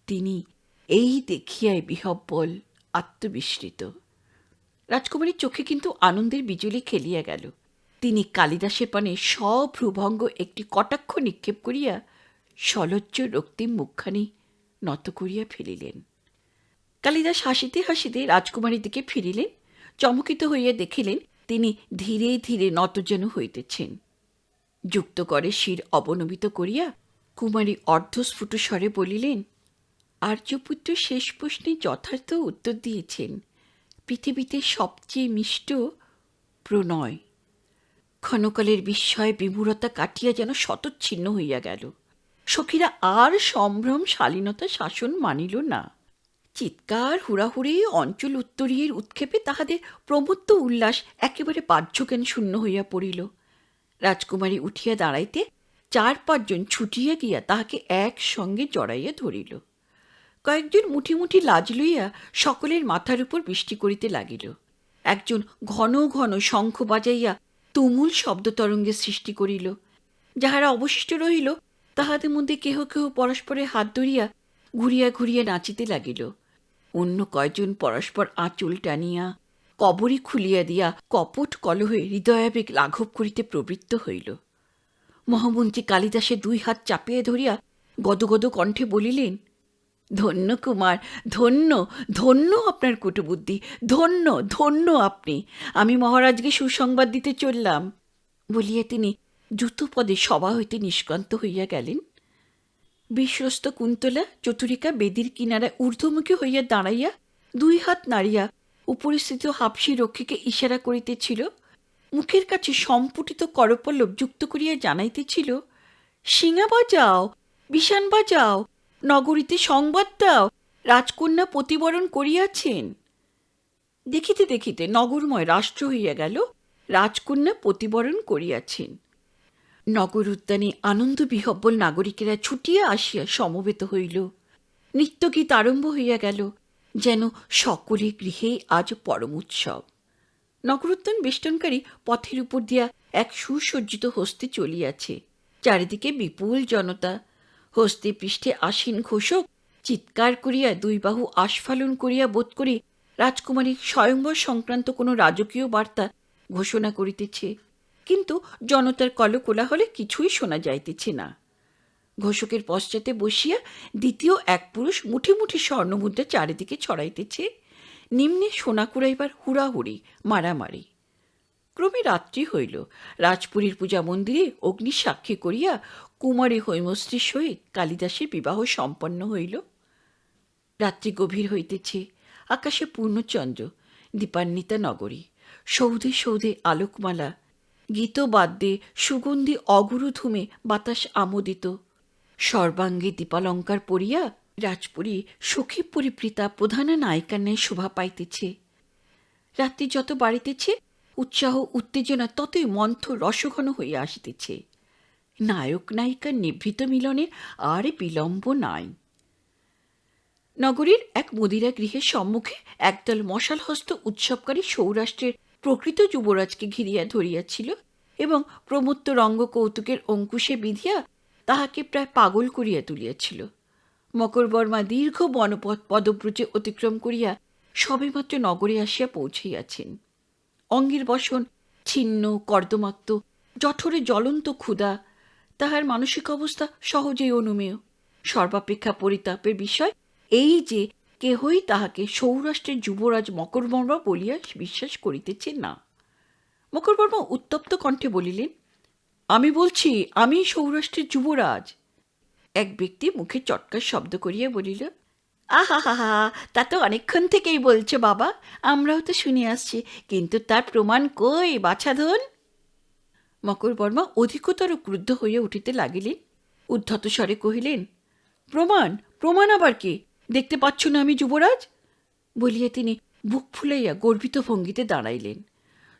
তিনি এই দেখিয়াই বিহব্বল আত্মবিস্মৃত। রাজকুমারীর চোখে কিন্তু আনন্দের বিজুলি খেলিয়া গেল। তিনি কালিদাসের পানে সভ্রুভঙ্গ একটি কটাক্ষ নিক্ষেপ করিয়া সলজ্জ রক্তিম মুখখানি নত করিয়া ফেলিলেন। কালিদাস হাসিতে হাসিতে রাজকুমারীর দিকে ফিরিলেন। চমকিত হইয়া দেখিলেন তিনি ধীরে ধীরে নতজেন হইতেছেন। যুক্ত করে শির অবনমিত করিয়া কুমারী অর্ধস্ফুট স্বরে বলিলেন, আর্যপুত্র শেষ প্রশ্নে যথার্থ উত্তর দিয়েছেন। পৃথিবীতে সবচেয়ে মিষ্ট প্রণয়। ক্ষণকালের বিস্ময় বিমূঢ়তা কাটিয়া যেন শতচ্ছিন্ন হইয়া গেল। সখীরা আর সম্ভ্রম শালীনতা শাসন মানিল না। চিৎকার হুড়াহুড়ি অঞ্চল উত্তরীয়ের উৎক্ষেপে তাহাদের প্রমত্ত উল্লাস একেবারে বাহ্যজ্ঞান শূন্য হইয়া পড়িল। রাজকুমারী উঠিয়া দাঁড়াইতে 4-5 জন ছুটিয়া গিয়া তাহাকে একসঙ্গে জড়াইয়া ধরিল। কয়েকজন মুঠি মুঠি লাজ লইয়া সকলের মাথার উপর বৃষ্টি করিতে লাগিল। একজন ঘন ঘন শঙ্খ বাজাইয়া তুমুল শব্দতরঙ্গের সৃষ্টি করিল। যাহারা অবশিষ্ট রহিল তাহাদের মধ্যে কেহ কেহ পরস্পরের হাত ধরিয়া ঘুরিয়া ঘুরিয়া নাচিতে লাগিল। অন্য কয়জন পরস্পর আঁচল টানিয়া কবরী খুলিয়া দিয়া কপট কলহে হৃদয়াবেগ লাঘব করিতে প্রবৃত্ত হইল। মহামন্ত্রী কালিদাসের 2 হাত চাপিয়া ধরিয়া গদগদ কণ্ঠে বলিলেন, ধন্য কুমার, ধন্য, ধন্য আপনার কুটবুদ্ধি, ধন্য, ধন্য আপনি। আমি মহারাজকে সুসংবাদ দিতে চললাম। বলিয়া তিনি দ্রুতপদে সভা হইতে নিষ্ক্রান্ত হইয়া গেলেন। বিশ্বস্ত কুন্তলা চতুরিকা বেদির কিনারায় ঊর্ধ্বমুখী হইয়া দাঁড়াইয়া 2 হাত নাড়িয়া উপরিস্থিত হাবসি রক্ষীকে ইশারা করিতেছিল। মুখের কাছে সম্পুটিত করপল্লব যুক্ত করিয়া জানাইতেছিল, শিঙা বাজাও, বিষাণ বাজাও, নগরীতে সংবাদ দাও, রাজকন্যা প্রতিবরণ করিয়াছেন। দেখিতে দেখিতে নগরময় রাষ্ট্র হইয়া গেল। রাজকন্যা প্রতিবরণ করিয়াছেন। নগর উদ্যানে আনন্দ বিহব্বল নাগরিকেরা ছুটিয়া আসিয়া সমবেত হইল। নৃত্যগীত আরম্ভ হইয়া গেল, যেন সকলে গৃহেই আজ পরম উৎসব। নগরোদ্যান বেষ্টনকারী পথের উপর দিয়া এক সুসজ্জিত হস্তে চলিয়াছে। চারিদিকে বিপুল জনতা। হস্তে পৃষ্ঠে আসীন ঘোষক চিৎকার করিয়া দুই বাহু আস্ফালন করিয়া বোধ করি রাজকুমারী স্বয়ংবর সংক্রান্ত কোনো রাজকীয় বার্তা ঘোষণা করিতেছে, কিন্তু জনতার কলকোলাহলে কিছুই শোনা যাইতেছে না। ঘোষকের পশ্চাতে বসিয়া দ্বিতীয় এক পুরুষ মুঠি মুঠি স্বর্ণমুদ্রা চারিদিকে ছড়াইতেছে। নিম্নে সোনা কুড়াইবার হুড়াহুড়ি, মারামারি। ক্রমে রাত্রি হইল। রাজপুরীর পূজা মন্দিরে অগ্নি সাক্ষী করিয়া কুমারী হৈমশ্রীর সহিত কালিদাসের বিবাহ সম্পন্ন হইল। রাত্রি গভীর হইতেছে। আকাশে পূর্ণচন্দ্র, দীপান্বিতা নগরী। সৌধে সৌধে আলোকমালা, গীতবাদ্যে সুগন্ধি অগুরু ধুমে বাতাস আমোদিত। সর্বাঙ্গে দীপালঙ্কার পরিয়া রাজপুরী সুখী পরিবৃতা প্রধানা নায়িকার ন্যায় শোভা পাইতেছে। রাত্রি যত বাড়িতেছে, উৎসাহ উত্তেজনা ততই মন্থর রসঘন হইয়া আসিতেছে। নায়ক নায়িকার নিভৃত মিলনের আর বিলম্ব নাই। নগরীর এক মদিরা গৃহের সম্মুখে একদল মশালহস্ত উৎসবকারী সৌরাষ্ট্রের প্রকৃত যুবরাজকে ঘিরিয়া ধরিয়াছিল এবং প্রমত্ত রঙ্গ কৌতুকের অঙ্কুশে বিধিয়া তাহাকে প্রায় পাগল করিয়া তুলিয়াছিল। মকরবর্মা দীর্ঘ বনপথ পদব্রজে অতিক্রম করিয়া সবেমাত্র নগরে আসিয়া পৌঁছিয়াছেন। অঙ্গের বসন ছিন্ন, কর্দমাক্ত, জঠরে জ্বলন্ত ক্ষুধা। তাহার মানসিক অবস্থা সহজেই অনুমেয়। সর্বাপেক্ষা পরিতাপের বিষয় এই যে কেহই তাহাকে সৌরাষ্ট্রের যুবরাজ মকরবর্মা বলিয়া বিশ্বাস করিতেছে না। মকরবর্মা উত্তপ্ত কণ্ঠে বলিলেন, আমি বলছি, আমি সৌরাষ্ট্রের যুবরাজ। এক ব্যক্তি মুখে চটকার শব্দ করিয়া বলিল, আহা হা হা, তা তো অনেকক্ষণ থেকেই বলছো বাবা, আমরাও তো শুনে আসছি, কিন্তু তার প্রমাণ কই বাছাধন? মকরবর্মা অধিকতর ক্রুদ্ধ হইয়া উঠিতে লাগিলেন। উদ্ধত স্বরে কহিলেন, প্রমাণ? প্রমাণ আবার কি? দেখতে পাচ্ছ না আমি যুবরাজ? বলিয়া তিনি বুক ফুলাইয়া গর্বিত ভঙ্গিতে দাঁড়াইলেন।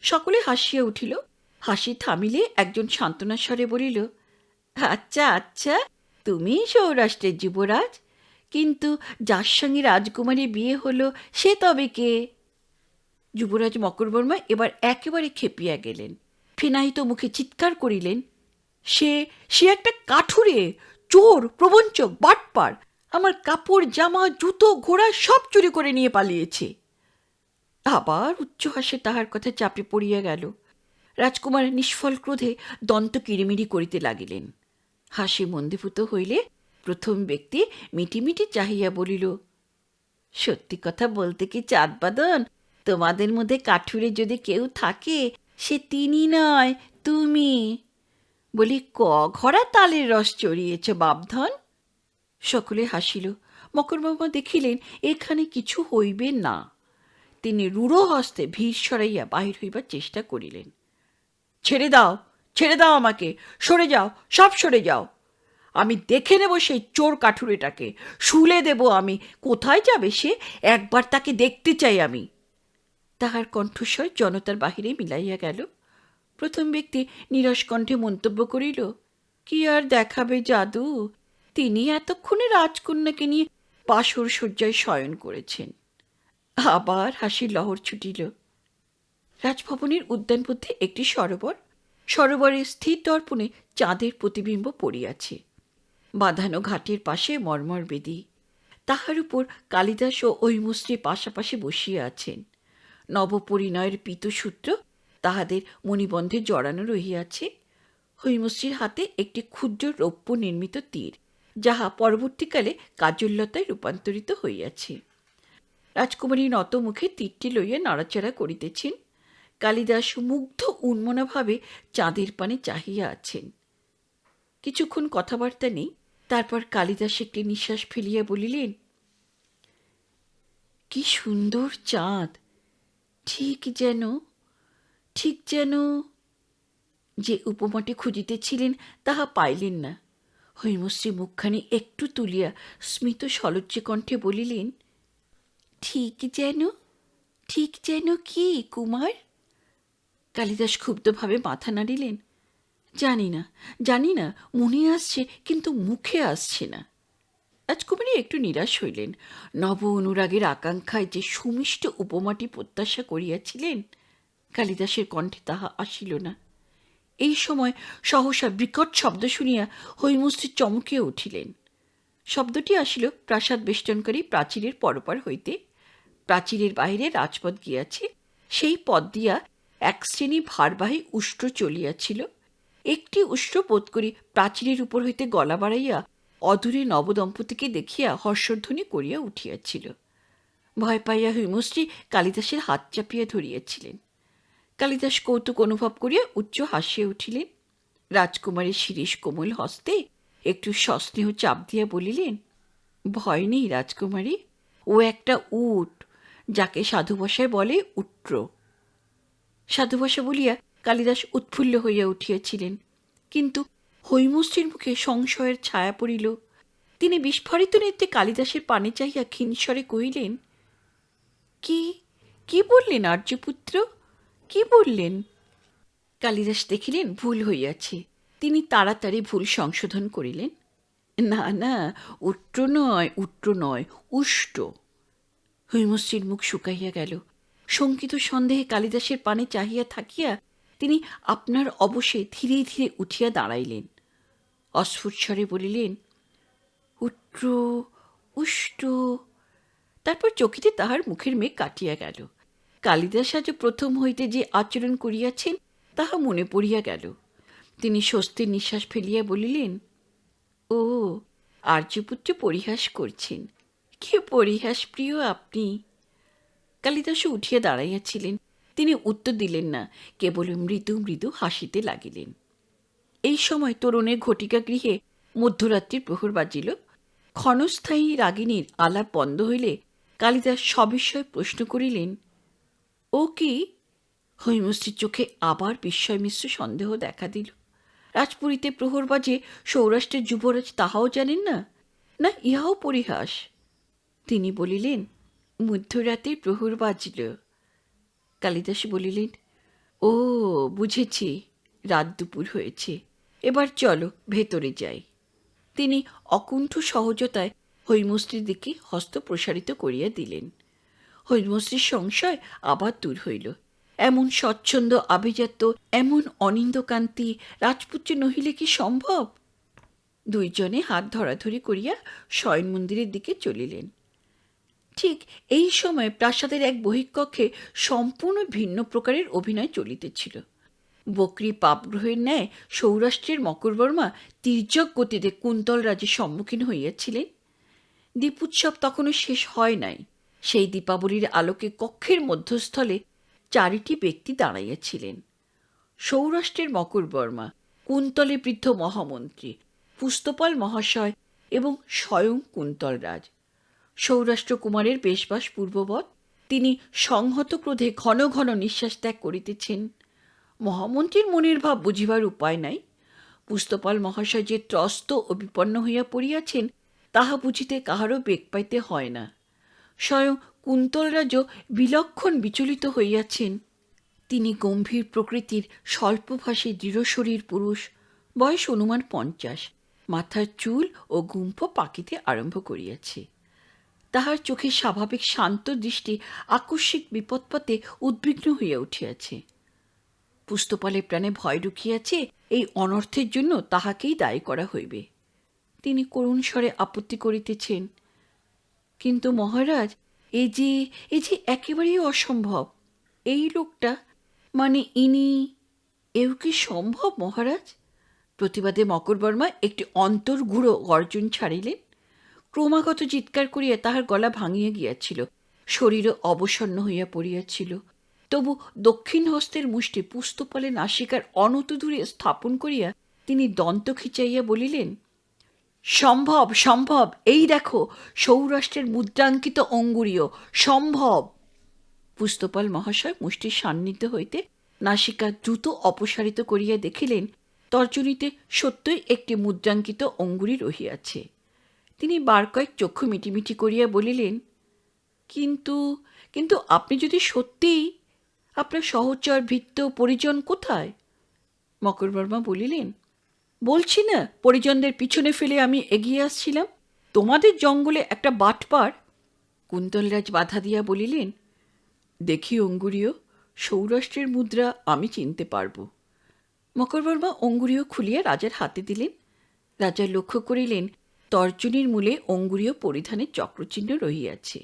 সকলে হাসিয়া উঠিল। হাসি থামিলে একজন সান্ত্বনার স্বরে বলিল, আচ্ছা আচ্ছা, তুমি সৌরাষ্ট্রের যুবরাজ, কিন্তু যার সঙ্গে রাজকুমারী বিয়ে হলো সে তবে কে? যুবরাজ মকরবর্মা এবার একেবারে খেপিয়া গেলেন। ফেনাহিত মুখে চিৎকার করিলেন, সে সে একটা কাঠুরে, চোর, প্রবঞ্চক, বাটপার। আমার কাপড়, জামা, জুতো, ঘোড়া সব চুরি করে নিয়ে পালিয়েছে। আবার উচ্চহাসে তাহার কথা চাপে পড়িয়া গেল। রাজকুমার নিষ্ফল ক্রোধে দন্ত কিরিমিরি করিতে লাগিলেন। হাসি মন্দীভূত হইলে প্রথম ব্যক্তি মিটিমিটি চাহিয়া বলিল, সত্যি কথা বলতে কি চাঁদবাদন, তোমাদের মধ্যে কাঠুরে যদি কেউ থাকে সে তিনি নয়, তুমি। বলি, ঘরা তালের রস চড়িয়েছ বাপধন। সকলে হাসিল। মকরবর্মা দেখিলেন এখানে কিছু হইবে না। তিনি রূঢ় হস্তে ভিড় সরাইয়া বাহির হইবার চেষ্টা করিলেন। ছেড়ে দাও, ছেড়ে দাও আমাকে, সরে যাও, সব সরে যাও। আমি দেখে নেব সেই চোর কাঠুরেটাকে, শুলে দেব আমি। কোথায় যাবে সে? একবার তাকে দেখতে চাই আমি। তাহার কণ্ঠস্বর জনতার বাহিরে মিলাইয়া গেল। প্রথম ব্যক্তি নীরস কণ্ঠে মন্তব্য করিল, কি আর দেখাবে জাদু, তিনি এতক্ষণে রাজকন্যাকে নিয়ে বাসর শয্যায় শয়ন করেছেন। আবার হাসির লহর ছুটিল। রাজভবনের উদ্যান মধ্যে একটি সরোবর। সরোবরের স্থির দর্পণে চাঁদের প্রতিবিম্ব পড়িয়াছে। বাঁধানো ঘাটের পাশে মর্মর বেদি। তাহার উপর কালিদাস ও হৈমশ্রী পাশাপাশি বসিয়া আছেন। নবপরিণয়ের পীতসূত্র তাহাদের মণিবন্ধে জড়ানো রহিয়াছে। হৈমশ্রীর হাতে একটি ক্ষুদ্র রৌপ্য নির্মিত তীর, যাহা পরবর্তীকালে কাজল্যতায় রূপান্তরিত হইয়াছে। রাজকুমারী নত মুখে তীরটি লইয়া নাড়াচাড়া করিতেছেন। কালিদাস মুগ্ধ উন্মনাভাবে চাঁদের পানে চাহিয়া আছেন। কিছুক্ষণ কথাবার্তা নেই। তারপর কালিদাস একটি নিঃশ্বাস ফেলিয়া বলিলেন, কি সুন্দর চাঁদ! ঠিক যেন যে উপমাটি খুঁজিতেছিলেন তাহা পাইলেন না। হৈমশ্রী মুখখানি একটু তুলিয়া স্মিত সলজ্জে কণ্ঠে বলিলেন, ঠিক যেন কি কুমার? কালিদাস ক্ষুব্ধভাবে মাথা নাড়িলেন। জানি না, জানি না, মনে আসছে কিন্তু মুখে আসছে না। রাজকুমারী একটু নিরাশ হইলেন। নব অনুরাগের আকাঙ্ক্ষায় যে সুমিষ্ট উপমাটি প্রত্যাশা করিয়াছিলেন, কালিদাসের কণ্ঠে তাহা আসিল না। এই সময় সহসা বিকট শব্দ শুনিয়া হৈমশ্রী চমকিয়া উঠিলেন। শব্দটি আসিল প্রাসাদ বেষ্টনকারী প্রাচীরের পরপার হইতে। প্রাচীরের বাহিরে রাজপথ গিয়াছে, সেই পথ দিয়া এক শ্রেণী ভারবাহী উষ্ট্র চলিয়াছিল। একটি উষ্ট্র বোধ করি প্রাচীরের উপর হইতে গলা বাড়াইয়া অদূরে নবদম্পতিকে দেখিয়া হর্ষধ্বনি করিয়া উঠিয়াছিল। ভয় পাইয়া হৈমশ্রী কালিদাসের হাত চাপিয়া ধরিয়াছিলেন। কালিদাস কৌতুক অনুভব করিয়া উচ্চ হাসিয়া উঠিলেন। রাজকুমারীর শিরীষ কোমল হস্তে একটু সস্নেহ চাপ দিয়া বলিলেন, ভয় নেই রাজকুমারী, ও একটা উট, যাকে সাধুভাষায় বলে উট্র। সাধুভাষা বলিয়া কালিদাস উৎফুল্ল হইয়া উঠিয়াছিলেন, কিন্তু হৈমশ্রীর মুখে সংশয়ের ছায়া পড়িল। তিনি বিস্ফারিত নেত্রে কালিদাসের পানে চাহিয়া ক্ষীণস্বরে কহিলেন, কি কি বললেন আর্যপুত্র, কি বললেন? কালিদাস দেখিলেন ভুল হইয়াছে। তিনি তাড়াতাড়ি ভুল সংশোধন করিলেন। না না, উট্র নয়, উট্র নয়, উষ্ট। হৈমশ্রীর মুখ শুকাইয়া গেল। শঙ্কিত সন্দেহে কালিদাসের পানে চাহিয়া থাকিয়া তিনি আপনার অবশে ধীরে ধীরে উঠিয়া দাঁড়াইলেন। অস্ফুট স্বরে বলিলেন, উট্র, উষ্ট। তারপর চকিতে তাহার মুখের মেঘ কাটিয়া গেল। কালিদাস আজ প্রথম হইতে যে আচরণ করিয়াছেন তাহা মনে পড়িয়া গেল। তিনি স্বস্তির নিঃশ্বাস ফেলিয়া বলিলেন, ও, আর্যপুত্র পরিহাস করছেন। কি পরিহাস প্রিয় আপনি! কালিদাসও উঠিয়া দাঁড়াইয়াছিলেন। তিনি উত্তর দিলেন না, কেবল মৃদু মৃদু হাসিতে লাগিলেন। এই সময় তরুণের ঘটিকা গৃহে মধ্যরাত্রির প্রহর বাজিল। ক্ষণস্থায়ী রাগিনীর আলাপ বন্ধ হইলে কালিদাস সবিস্ময়ে প্রশ্ন করিলেন, ও কি? হৈমশ্রীর চোখে আবার বিস্ময় মিশ্র সন্দেহ দেখা দিল। রাজপুরীতে প্রহর বাজে, সৌরাষ্ট্রের যুবরাজ তাহাও জানেন না, না ইহাও পরিহাস? তিনি বলিলেন, মধ্যরাতে প্রহর বাজল। কালিদাস বলিলেন, ও বুঝেছি, রাত দুপুর হয়েছে, এবার চলো ভেতরে যাই। তিনি অকুণ্ঠ সহজতায় হৈমশ্রীর দিকে হস্ত প্রসারিত করিয়া দিলেন। হৈমশ্রীর সংশয় আবার দূর হইল। এমন স্বচ্ছন্দ আভিজাত্য, এমন অনিন্দকান্তি রাজপুত্র নহিলে কি সম্ভব? দুইজনে হাত ধরাধরি করিয়া শয়ন মন্দিরের দিকে চলিলেন। ঠিক এই সময় প্রাসাদের এক বহিঃকক্ষে সম্পূর্ণ ভিন্ন প্রকারের অভিনয় চলিতেছিল। বকরি পাপগ্রহের ন্যায় সৌরাষ্ট্রের মকরবর্মা তির্যক গতিতে কুন্তল রাজের সম্মুখীন হইয়াছিলেন। দীপোৎসব তখনও শেষ হয় নাই। সেই দীপাবলির আলোকে কক্ষের মধ্যস্থলে চারিটি ব্যক্তি দাঁড়াইয়াছিলেন। সৌরাষ্ট্রের মকরবর্মা, কুন্তলে বৃদ্ধ মহামন্ত্রী, পুস্তপাল মহাশয় এবং স্বয়ং কুন্তলরাজ। সৌরাষ্ট্র কুমারের বেশবাস পূর্ববৎ। তিনি সংহত ক্রোধে ঘন ঘন নিঃশ্বাস ত্যাগ করিতেছেন। মহামন্ত্রীর মনের ভাব বুঝিবার উপায় নাই। পুস্তপাল মহাশয় যে ত্রস্ত ও বিপন্ন হইয়া পড়িয়াছেন তাহা বুঝিতে কাহারও বেগ পাইতে হয় না। স্বয়ং কুন্তলরাজও বিলক্ষণ বিচলিত হইয়াছেন। তিনি গম্ভীর প্রকৃতির, স্বল্পভাষী দৃঢ়শরীর পুরুষ, বয়স অনুমান 50। মাথার চুল ও গুম্ফ পাকিতে আরম্ভ করিয়াছে। তাহার চোখে স্বাভাবিক শান্ত দৃষ্টি আকস্মিক বিপদপথে উদ্বিগ্ন হইয়া উঠিয়াছে। পুস্তপালের প্রাণে ভয় ঢুকিয়াছে, এই অনর্থের জন্য তাহাকেই দায়ী করা হইবে। তিনি করুণ স্বরে আপত্তি করিতেছেন, কিন্তু মহারাজ, এ যে একেবারেই অসম্ভব। এই লোকটা, মানে ইনি, এও কি সম্ভব মহারাজ? প্রতিবাদে মকরবর্মা একটি অন্তর্গূঢ় গর্জন ছাড়িলেন। ক্রমাগত চিৎকার করিয়া তাহার গলা ভাঙিয়া গিয়াছিল, শরীরও অবসন্ন হইয়া পড়িয়াছিল। তবু দক্ষিণ হস্তের মুষ্টি পুস্তপালে নাসিকার অনত দূরে স্থাপন করিয়া তিনি দন্ত খিচাইয়া বলিলেন, সম্ভব, সম্ভব, এই দেখো সৌরাষ্ট্রের মুদ্রাঙ্কিত অঙ্গুরীয়, সম্ভব। পুস্তপাল মহাশয় মুষ্টির সান্নিধ্য হইতে নাসিকা দ্রুত অপসারিত করিয়া দেখিলেন তর্জনীতে সত্যই একটি মুদ্রাঙ্কিত অঙ্গুরী রহিয়াছে। তিনি বার কয়েক চক্ষু মিটিমিটি করিয়া বলিলেন, কিন্তু কিন্তু আপনি যদি সত্যিই, আপনার সহচর ভৃত্য পরিজন কোথায়? মকরবর্মা বলিলেন, বলছি না পরিজনদের পিছনে ফেলে আমি এগিয়ে আসছিলাম, তোমাদের জঙ্গলে একটা বাটপার। কুন্তলরাজ বাধা দিয়া বলিলেন, দেখি অঙ্গুরীয়, সৌরাষ্ট্রের মুদ্রা আমি চিনতে পারব। মকরবর্মা অঙ্গুরীয় খুলিয়া রাজার হাতে দিলেন। রাজা লক্ষ্য করিলেন তর্জনীর মূলে অঙ্গুরীয় পরিধানের চক্রচিহ্ন রহিয়াছে।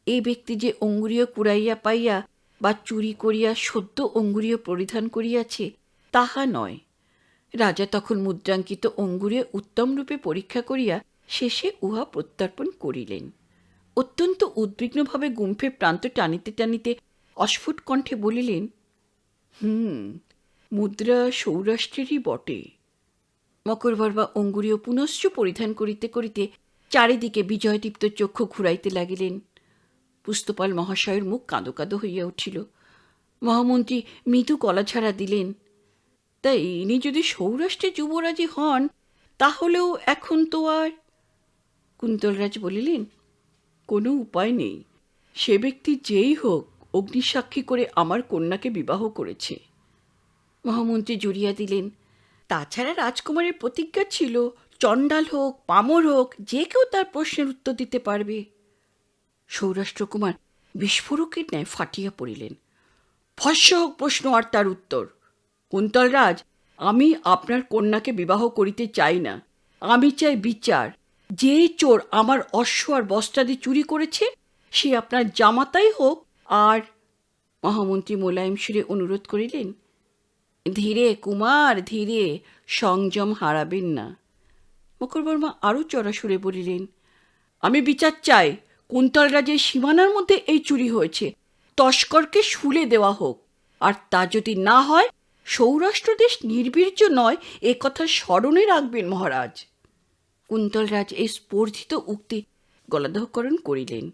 এ ব্যক্তি যে অঙ্গুরীয় কুড়াইয়া পাইয়া বা চুরি করিয়া সদ্য অঙ্গুরীয় পরিধান করিয়াছে তাহা নয়। রাজা তখন মুদ্রাঙ্কিত অঙ্গুরীয় উত্তমরূপে পরীক্ষা করিয়া শেষে উহা প্রত্যর্পণ করিলেন। অত্যন্ত উদ্বিগ্নভাবে গুম্ফের প্রান্ত টানিতে টানিতে অস্ফুট কণ্ঠে বলিলেন, মুদ্রা সৌরাষ্ট্রেরই বটে। মকরবর্মা অঙ্গুরীয় পুনশ্চ পরিধান করিতে করিতে চারিদিকে বিজয়দীপ্ত চক্ষু ঘুরাইতে লাগিলেন। পুস্তপাল মহাশয়ের মুখ কাঁদো কাঁদো হইয়া উঠিল। মহামন্ত্রী মৃদু গলাঝাড়া দিলেন, তা ইনি যদি সৌরাষ্ট্রে যুবরাজী হন তাহলেও এখন তো আর। কুন্তলরাজ বলিলেন, কোনো উপায় নেই, সে ব্যক্তি যেই হোক অগ্নিসাক্ষী করে আমার কন্যাকে বিবাহ করেছে। মহামন্ত্রী জুড়িয়া দিলেন, তাছাড়া রাজকুমারের প্রতিজ্ঞা ছিল চণ্ডাল হোক পামর হোক যে কেউ তার প্রশ্নের উত্তর দিতে পারবে। সৌরাষ্ট্রকুমার বিস্ফোরকের ন্যায় ফাটিয়া পড়িলেন, ফস্য হোক প্রশ্ন আর তার উত্তর। কুন্তলরাজ, আমি আপনার কন্যাকে বিবাহ করিতে চাই না, আমি চাই বিচার। যে চোর আমার অশ্ব আর বস্ত্রাদি চুরি করেছে সে আপনার জামাতাই হোক। আর মহামন্ত্রী মোলায়েম সুরে অনুরোধ করিলেন, ধীরে কুমার ধীরে, সংযম হারাবেন না। মকরবর্মা আরও চড়া সুরে বলিলেন, আমি বিচার চাই, কুন্তলরাজের সীমানার মধ্যে এই চুরি হয়েছে, তস্করকে শুলে দেওয়া হোক। আর তা যদি না হয় সৌরাষ্ট্র দেশ নির্বীর্য নয় এ কথা স্মরণে রাখবেন মহারাজ। কুন্তলরাজ এই স্পর্ধিত উক্তি গলাধঃকরণ করিলেন।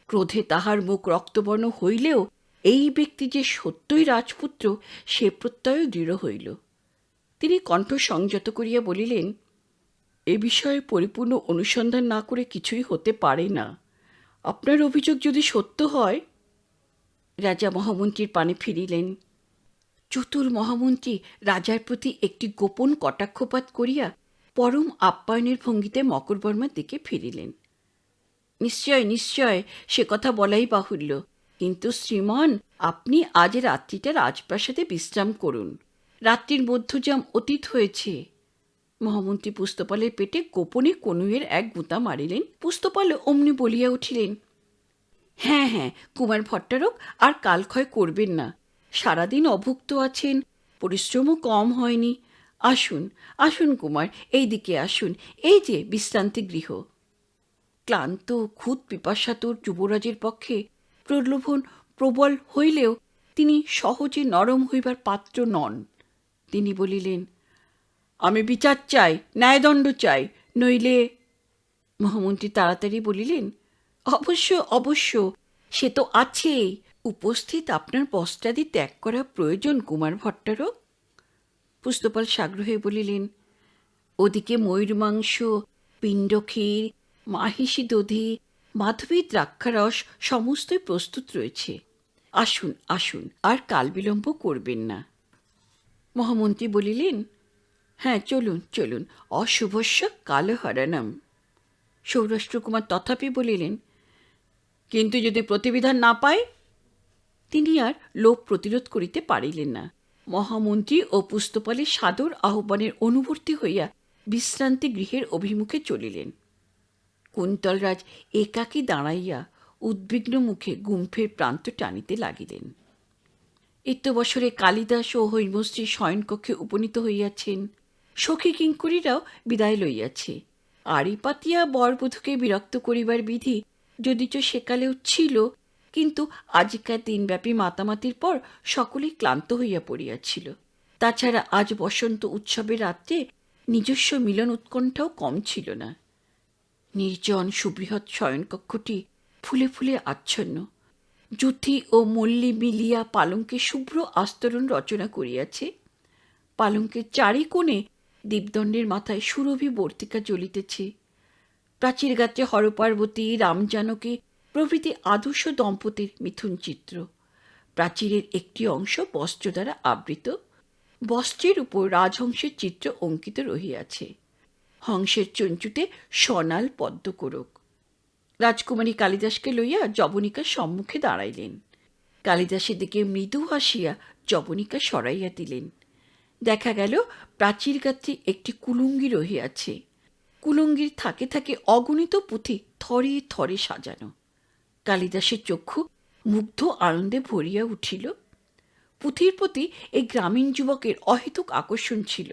ক্রোধে তাহার মুখ রক্তবর্ণ হইলেও এই ব্যক্তি যে সত্যই রাজপুত্র সে প্রত্যয় দৃঢ় হইল। তিনি কণ্ঠ সংযত করিয়া বলিলেন, এ বিষয়ে পরিপূর্ণ অনুসন্ধান না করে কিছুই হতে পারে না। আপনার অভিযোগ যদি সত্য হয়। রাজা মহামন্ত্রীর পানে ফিরিলেন। চতুর মহামন্ত্রী রাজার প্রতি একটি গোপন কটাক্ষপাত করিয়া পরম আপ্যায়নের ভঙ্গিতে মকরবর্মার দিকে ফিরিলেন। নিশ্চয় নিশ্চয়, সে কথা বলাই বাহুল্য, কিন্তু শ্রীমান, আপনি আজ রাত্রিটা রাজপ্রাসাদে বিশ্রাম করুন, রাত্রির মধ্যযাম অতীত হয়েছে। মহামন্ত্রী পুস্তপালের পেটে গোপনে কনুইয়ের এক গুঁতা মারিলেন। পুস্তপাল অমনি বলিয়া উঠিলেন, হ্যাঁ হ্যাঁ কুমার ভট্টারক, আর কালক্ষয় করবেন না, সারাদিন অভুক্ত আছেন, পরিশ্রমও কম হয়নি। আসুন আসুন কুমার, এই দিকে আসুন, এই যে বিশ্রান্তি গৃহ। ক্লান্ত খুদ পিপাসাতুর যুবরাজের পক্ষে প্রলোভন প্রবল হইলেও তিনি সহজে নরম হইবার পাত্র নন। তিনি বলিলেন, আমি বিচার চাই, ন্যায়দণ্ড চাই, নইলে। মহামন্ত্রী তাড়াতাড়ি বলিলেন, অবশ্য অবশ্য, সে তো আছেই, উপস্থিত আপনার বস্ত্রাদি ত্যাগ করা প্রয়োজন কুমার ভট্টারক। পুস্তপাল সাগ্রহে বলিলেন, ওদিকে ময়ূর মাংস, পিণ্ডক্ষীর, মাহিষী দধি, মাধবী দ্রাক্ষারস সমস্তই প্রস্তুত রয়েছে। আসুন আসুন, আর কাল বিলম্ব করবেন না। মহামন্ত্রী বলিলেন, হ্যাঁ চলুন চলুন, অশুভস্য কালহরণম। সৌরাষ্ট্রকুমার তথাপি বলিলেন, কিন্তু যদি প্রতিবিধান না পায়। তিনি আর লোভ প্রতিরোধ করিতে পারিলেন না। মহামন্ত্রী ও পুস্তপালের সাদর আহ্বানের অনুবর্তী হইয়া বিশ্রান্তি গৃহের অভিমুখে চলিলেন। কুন্তলরাজ একাকী দাঁড়াইয়া উদ্বিগ্ন মুখে গুম্ফের প্রান্ত টানিতে লাগিলেন। ইত্যবসরে কালিদাস ও হৈমশ্রী শয়নকক্ষে উপনীত হইয়াছেন। সখী কিঙ্করীরাও বিদায় লইয়াছে। আড়ি পাতিয়া বরবধূকে বিরক্ত করিবার বিধি যদিচ সেকালেও ছিল, কিন্তু আজিকার দিনব্যাপী মাতামাতির পর সকলেই ক্লান্ত হইয়া পড়িয়াছিল। তাছাড়া আজ বসন্ত উৎসবের রাত্রে নিজস্ব মিলন উৎকণ্ঠাও কম ছিল না। নির্জন সুবৃহৎ শয়নকক্ষটি ফুলে ফুলে আচ্ছন্ন। যুথি ও মল্লী মিলিয়া পালঙ্কে শুভ্র আস্তরণ রচনা করিয়াছে। পালঙ্কের চারি কোণে দীপদণ্ডের মাথায় সুরভি বর্তিকা জ্বলিতেছে। প্রাচীর গাত্রে হরপার্বতী, রামজানকী প্রভৃতি আদর্শ দম্পতির মিথুন চিত্র। প্রাচীরের একটি অংশ বস্ত্র দ্বারা আবৃত। বস্ত্রের উপর রাজহংসের চিত্র অঙ্কিত রহিয়াছে। হংসের চঞ্চুতে সোনাল পদ্মকোরক। রাজকুমারী কালিদাসকে লইয়া যবনিকার সম্মুখে দাঁড়াইলেন। কালিদাসের দিকে মৃদু হাসিয়া যবনিকা সরাইয়া দিলেন। দেখা গেল প্রাচীর গাত্রে একটি কুলুঙ্গি রহিয়াছে। কুলুঙ্গির থাকে থাকে অগণিত পুঁথি থরে থরে সাজানো। কালিদাসের চক্ষু মুগ্ধ আনন্দে ভরিয়া উঠিল। পুঁথির প্রতি এই গ্রামীণ যুবকের অহেতুক আকর্ষণ ছিল।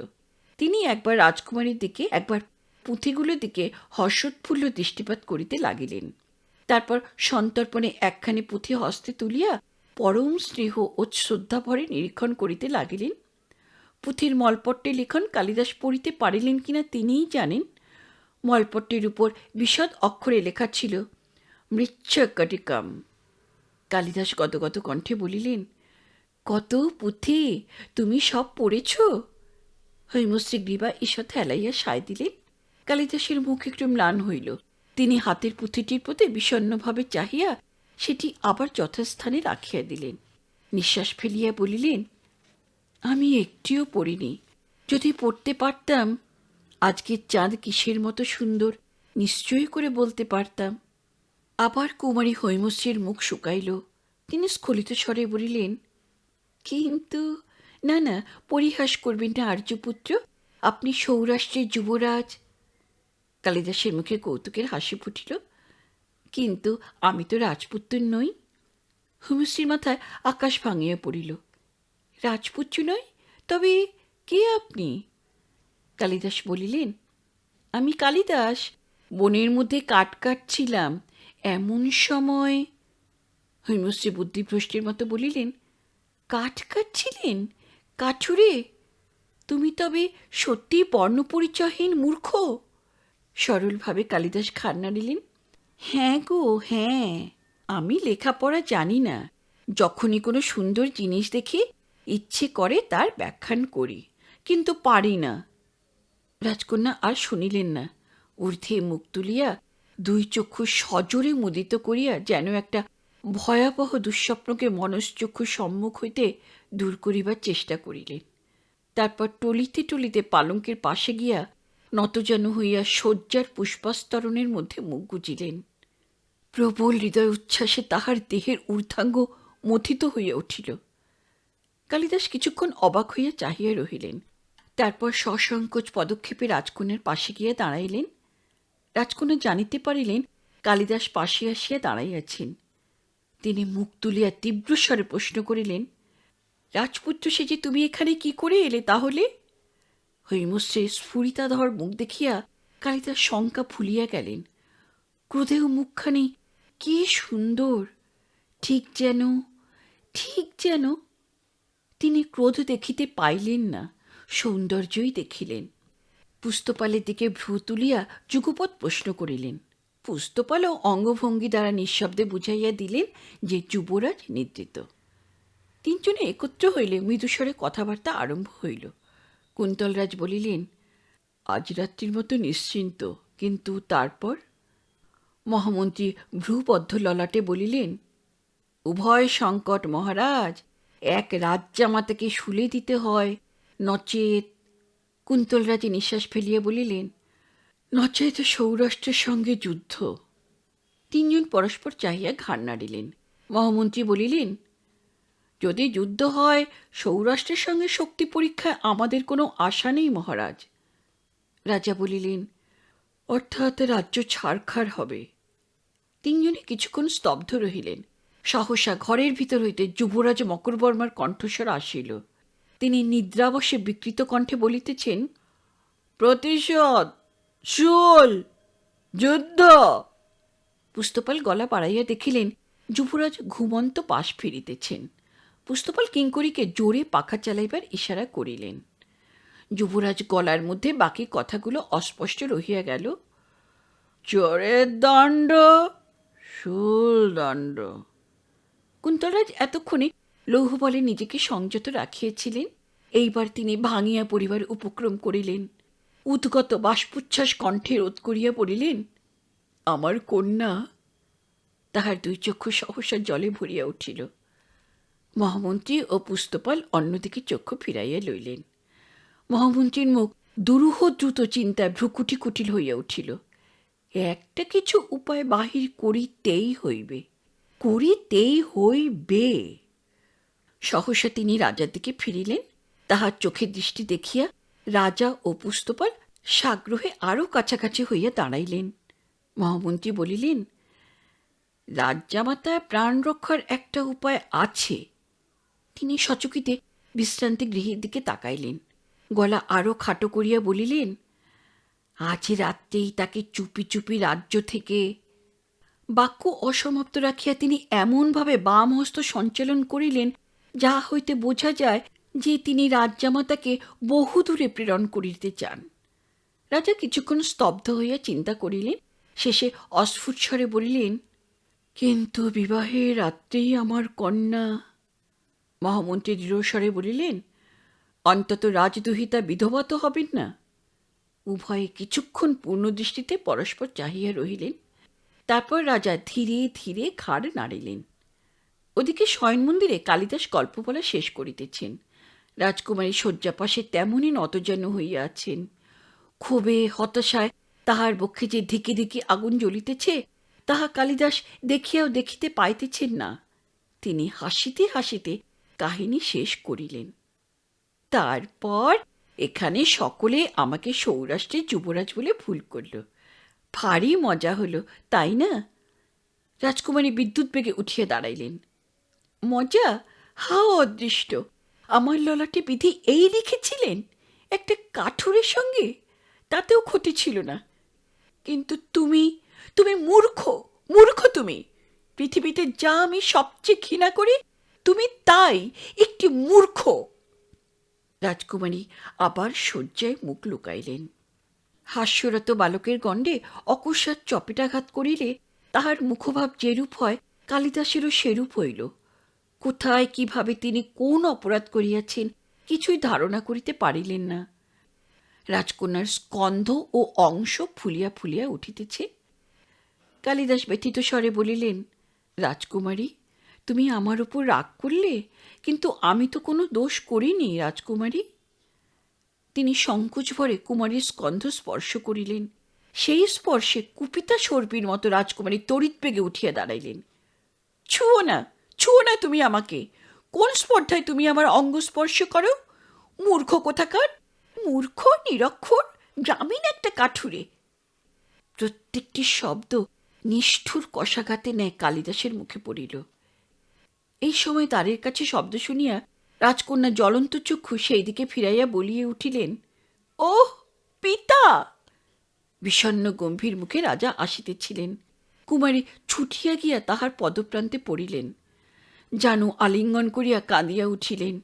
তিনি একবার রাজকুমারীর দিকে, একবার পুঁথিগুলোর দিকে হর্ষোৎফুল্ল দৃষ্টিপাত করিতে লাগিলেন। তারপর সন্তর্পণে একখানি পুঁথি হস্তে তুলিয়া পরম স্নেহ ও শ্রদ্ধাভরে নিরীক্ষণ করিতে লাগিলেন। পুঁথির মলপট্টে লিখন কালিদাস পড়িতে পারিলেন কিনা তিনিই জানেন। মলপট্টের উপর বিশদ অক্ষরে লেখা ছিল মৃচ্ছকটিকম। কালিদাস গদগদ কণ্ঠে বলিলেন, কত পুঁথি, তুমি সব পড়েছ? হৈমশ্রী গ্রীবা ঈষৎ হেলাইয়া সায় দিলেন। কালিদাসের মুখ একটু ম্লান হইল। তিনি হাতের পুঁথিটির প্রতি বিষণ্ণভাবে চাহিয়া সেটি আবার যথাস্থানে রাখিয়া দিলেন। নিঃশ্বাস ফেলিয়া বলিলেন, আমি একটিও পড়িনি। যদি পড়তে পারতাম, আজকের চাঁদ কিসের মতো সুন্দর নিশ্চয় করে বলতে পারতাম। আবার কুমারী হৈমশ্রীর মুখ শুকাইল। তিনি স্খলিত স্বরে বলিলেন, কিন্তু না না, পরিহাস করবেন না আর্যপুত্র, আপনি সৌরাষ্ট্রের যুবরাজ। কালিদাসের মুখে কৌতুকের হাসি ফুটিল। কিন্তু আমি তো রাজপুত্র নই। হৈমশ্রীর মাথায় আকাশ ভাঙিয়া পড়িল। রাজপুত্র নয়? তবে কে আপনি? কালিদাস বলিলেন, আমি কালিদাস, বনের মধ্যে কাঠ কাটছিলাম এমন সময়। হৈমশ্রী বুদ্ধিভ্রষ্টের মতো বলিলেন, কাঠ কাটছিলেন? কাঠুরে? তুমি তবে সত্যি বর্ণপরিচয়হীন মূর্খ। সরলভাবে কালিদাস ঘাড় নাড়িলেন। হ্যাঁ গো হ্যাঁ, আমি লেখাপড়া জানি না। যখনই কোনো সুন্দর জিনিস দেখি ইচ্ছে করে তার ব্যাখ্যান করি, কিন্তু পারি না। রাজকন্যা আর শুনিলেন না। ঊর্ধ্বে মুখ তুলিয়া দুই চক্ষু সজোরে মুদিত করিয়া যেন একটা ভয়াবহ দুঃস্বপ্নকে মনশ্চক্ষু সম্মুখ হইতে দূর করিবার চেষ্টা করিলেন। তারপর টলিতে টলিতে পালঙ্কের পাশে গিয়া নতজানু হইয়া শয্যার পুষ্পাস্তরণের মধ্যে মুখ গুজিলেন। প্রবল হৃদয় উচ্ছ্বাসে তাহার দেহের ঊর্ধ্বাঙ্গ মথিত হইয়া উঠিল। কালিদাস কিছুক্ষণ অবাক হইয়া চাহিয়া রহিলেন। তারপর সসংকোচ পদক্ষেপে রাজকন্যার পাশে গিয়া দাঁড়াইলেন। রাজকন্যা জানিতে পারিলেন কালিদাস পাশে আসিয়া দাঁড়াইয়াছেন। তিনি মুখ তুলিয়া তীব্রস্বরে প্রশ্ন করিলেন, রাজপুত্র সেজে তুমি এখানে কি করে এলে তাহলে? হৈমশ্রীর স্ফুরিতাধর মুখ দেখিয়া কালিদাস শঙ্কা ভুলিয়া গেলেন। ক্রোধেও মুখখানি কি সুন্দর! ঠিক যেন তিনি ক্রোধ দেখিতে পাইলেন না, সৌন্দর্যই দেখিলেন। পুস্তপালের দিকে ভ্রু তুলিয়া যুগপৎ প্রশ্ন করিলেন। পুস্তপালও অঙ্গভঙ্গি দ্বারা নিঃশব্দে বুঝাইয়া দিলেন যে যুবরাজ নিদ্রিত। তিনজনে একত্র হইলে মৃদুস্বরে কথাবার্তা আরম্ভ হইল। কুন্তলরাজ বলিলেন, আজ রাত্রির মতো নিশ্চিন্ত, কিন্তু তারপর? মহামন্ত্রী ভ্রুবদ্ধ ললাটে বলিলেন, উভয় সংকট মহারাজ, এক রাজজামাতাকে শুলে দিতে হয়, নচেত। কুন্তলরাজে নিঃশ্বাস ফেলিয়া বলিলেন, নচেত সৌরাষ্ট্রের সঙ্গে যুদ্ধ। তিনজন পরস্পর চাহিয়া ঘাড় নাড়িলেন। মহামন্ত্রী বলিলেন, যদি যুদ্ধ হয়, সৌরাষ্ট্রের সঙ্গে শক্তি পরীক্ষায় আমাদের কোনো আশা নেই মহারাজ। রাজা বলিলেন, অর্থাৎ রাজ্য ছাড়খাড় হবে। তিনজনে কিছুক্ষণ স্তব্ধ রহিলেন। সহসা ঘরের ভিতর হইতে যুবরাজ মকরবর্মার কণ্ঠস্বর আসিল। তিনি নিদ্রাবশে বিকৃত কণ্ঠে বলিতেছেন, প্রতিশোধ, শুল, যুদ্ধ। পুস্তপাল গলা বাড়াইয়া দেখিলেন যুবরাজ ঘুমন্ত পাশ ফিরিতেছেন। পুস্তপাল কিঙ্করীকে জোরে পাখা চালাইবার ইশারা করিলেন। যুবরাজ গলার মধ্যে বাকি কথাগুলো অস্পষ্ট রহিয়া গেল। চোরের দণ্ড, শুল দণ্ড। কুন্তলরাজ এতক্ষণে লৌহ বলে নিজেকে সংযত রাখিয়াছিলেন। এইবার তিনি ভাঙিয়া পড়িবার উপক্রম করিলেন। উদ্গত বাষ্পোচ্ছ্বাস কণ্ঠে রোধ করিয়া পড়িলেন, আমার কন্যা। তাহার দুই চক্ষু সহসা জলে ভরিয়া উঠিল। মহামন্ত্রী ও পুস্তপাল অন্যদিকে চক্ষু ফিরাইয়া লইলেন। মহামন্ত্রীর মুখ দুরূহ দ্রুত চিন্তায় ভ্রুকুটি কুটিল হইয়া উঠিল। একটা কিছু উপায় বাহির করিতেই হইবে, করিতেই হইবে। সহসা তিনি রাজার দিকে ফিরিলেন। তাহার চোখের দৃষ্টি দেখিয়া রাজা ও পুস্তপাল সাগ্রহে আরও কাছাকাছি হইয়া দাঁড়াইলেন। মহামন্ত্রী বলিলেন, রাজ্জামাতা প্রাণ রক্ষার একটা উপায় আছে। তিনি সচকিতে বিশ্রান্তি গৃহের দিকে তাকাইলেন। গলা আরও খাটো করিয়া বলিলেন, আজ রাত্রেই তাকে চুপি চুপি রাজ্য থেকে। বাক্য অসমাপ্ত রাখিয়া তিনি এমনভাবে বাম হস্ত সঞ্চালন করিলেন, যাহা হইতে বোঝা যায় যে তিনি রাজ্জামাতাকে বহুদূরে প্রেরণ করিতে চান। রাজা কিছুক্ষণ স্তব্ধ হইয়া চিন্তা করিলেন, শেষে অস্ফুট স্বরে বলিলেন, কিন্তু বিবাহের রাত্রেই আমার কন্যা। মহামন্ত্রী দৃঢ়স্বরে বলিলেন, অন্তত রাজদুহিতা বিধবা তো হবেন না। উভয়ে কিছুক্ষণ পূর্ণদৃষ্টিতে পরস্পর চাহিয়া রহিলেন। তারপর রাজা ধীরে ধীরে ঘাড় নাড়িলেন। ওদিকে শয়নমন্দিরে কালিদাস গল্প বলা শেষ করিতেছেন। রাজকুমারী শয্যাপাশে তেমনই নতজানু হইয়া আছেন। ক্ষোভে হতাশায় তাহার বক্ষে যে ধিকি ধিকি আগুন জ্বলিতেছে, তাহা কালিদাস দেখিয়াও দেখিতে পাইতেছেন না। তিনি হাসিতে হাসিতে কাহিনী শেষ করিলেন। তারপর এখানে সকলে আমাকে সৌরাষ্ট্রের যুবরাজ বলে ভুল করল। ভারী মজা হলো, তাই না? রাজকুমারী বিদ্যুৎ বেগে উঠিয়া দাঁড়াইলেন। মজা? হাও অদৃষ্ট! আমার ললাটে বিধি এই লিখেছিলেন, একটা কাঠুরের সঙ্গে? তাতেও ক্ষতি ছিল না। কিন্তু তুমি, তুমি মূর্খ, মূর্খ তুমি। পৃথিবীতে যা আমি সবচেয়ে ঘৃণা করি, তুমি তাই একটি মূর্খ। রাজকুমারী আবার শয্যায় মুখ লুকাইলেন। হাস্যরত বালকের গণ্ডে অকস্মাৎ চপেটাঘাত করিলে তাহার মুখভাব যেরূপ হয়, কালিদাসেরও সেরূপ হইল। কোথায় কিভাবে তিনি কোন অপরাধ করিয়াছেন কিছুই ধারণা করিতে পারিলেন না। রাজকন্যার স্কন্ধ ও অংশ ফুলিয়া ফুলিয়া উঠিতেছে। কালিদাস ব্যথিত স্বরে বলিলেন, রাজকুমারী, তুমি আমার উপর রাগ করলে, কিন্তু আমি তো কোনো দোষ করিনি রাজকুমারী। তিনি সংকোচ ভরে কুমারীর স্কন্ধ স্পর্শ করিলেন। সেই স্পর্শে কুপিতা সর্পির মতো রাজকুমারী তড়িৎ বেগে উঠিয়া দাঁড়াইলেন। ছুঁয়ো না, ছুঁয়ো না তুমি আমাকে! কোন স্পর্ধায় তুমি আমার অঙ্গ স্পর্শ করো? মূর্খ কোথাকার! মূর্খ, নিরক্ষর, গ্রামীণ একটা কাঠুরে! প্রত্যেকটি শব্দ নিষ্ঠুর কষাঘাতে ন্যায় কালিদাসের মুখে পড়িল। এই সময় দ্বারের কাছে শব্দ শুনিয়া রাজকন্যা জ্বলন্ত চক্ষু সেই দিকে ফিরাইয়া বলিয়া উঠিলেন, ওহ পিতা! বিষণ্ণ গম্ভীর মুখে রাজা আসিতেছিলেন। কুমারী ছুটিয়া গিয়া তাহার পদপ্রান্তে পড়িলেন। জানু আলিঙ্গন করিয়া কাঁদিয়া উঠিলেন,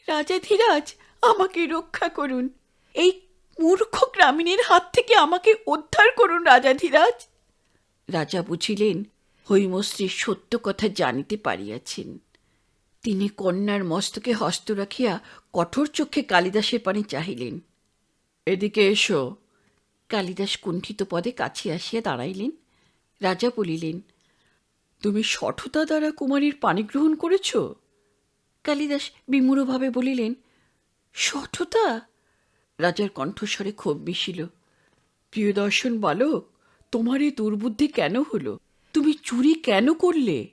রাজাধিরাজ, আমাকে রক্ষা করুন! এই মূর্খ গ্রামীণের হাত থেকে আমাকে উদ্ধার করুন রাজাধিরাজ! রাজা বুঝিলেন হৈমশ্রী সত্য কথা জানিতে পারিয়াছেন। তিনি কন্যার মস্তকে হস্ত রাখিয়া কঠোর চক্ষে কালিদাসের পানে চাহিলেন। এদিকে এসো। কালিদাস কুণ্ঠিত পদে কাছে আসিয়া দাঁড়াইলেন। রাজা বলিলেন, তুমি সঠতা দ্বারা কুমারীর পানি গ্রহণ করেছ? কালিদাস বিমূঢ়ভাবে বলিলেন, সঠতা? রাজার কণ্ঠস্বরে ক্ষোভ মিশিল। প্রিয়দর্শন বালক, তোমার এই দুর্বুদ্ধি কেন হল? তুমি চুরি কেন করলে?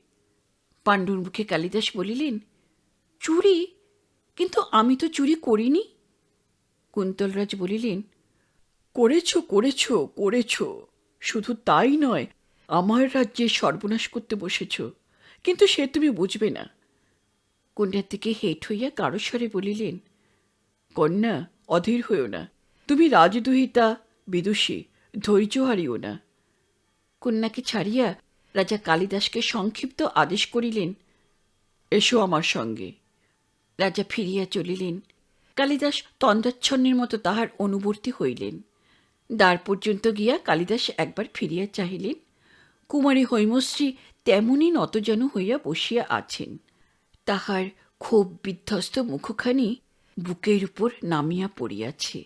পাণ্ডুর মুখে কালিদাস বলিলেন, চুরি? কিন্তু আমি তো চুরি করিনি। কুন্তলরাজ বলিলেন, করেছ, করেছ, করেছ। শুধু তাই নয়, আমার রাজ্যে সর্বনাশ করতে বসেছ, কিন্তু সে তুমি বুঝবে না। কন্যার দিকে হেঁট হইয়া গাঢ়স্বরে বলিলেন, কন্যা, অধীর হইও না। তুমি রাজদুহিতা, বিদুষী, ধৈর্য হারিও না। কন্যাকে ছাড়িয়া রাজা কালিদাসকে সংক্ষিপ্ত আদেশ করিলেন, এসো আমার সঙ্গে। রাজা ফিরিয়া চলিলেন। কালিদাস তন্দ্রাচ্ছন্নের মতো তাহার অনুবর্তী হইলেন। দ্বার পর্যন্ত গিয়া কালিদাস একবার ফিরিয়া চাহিলেন। কুমারী হৈমশ্রী তেমনি নতজানু হইয়া বসিয়া আছেন। তাহার ক্ষোভ বিধ্বস্ত মুখখানি বুকের উপর নামিয়া পড়িয়াছে।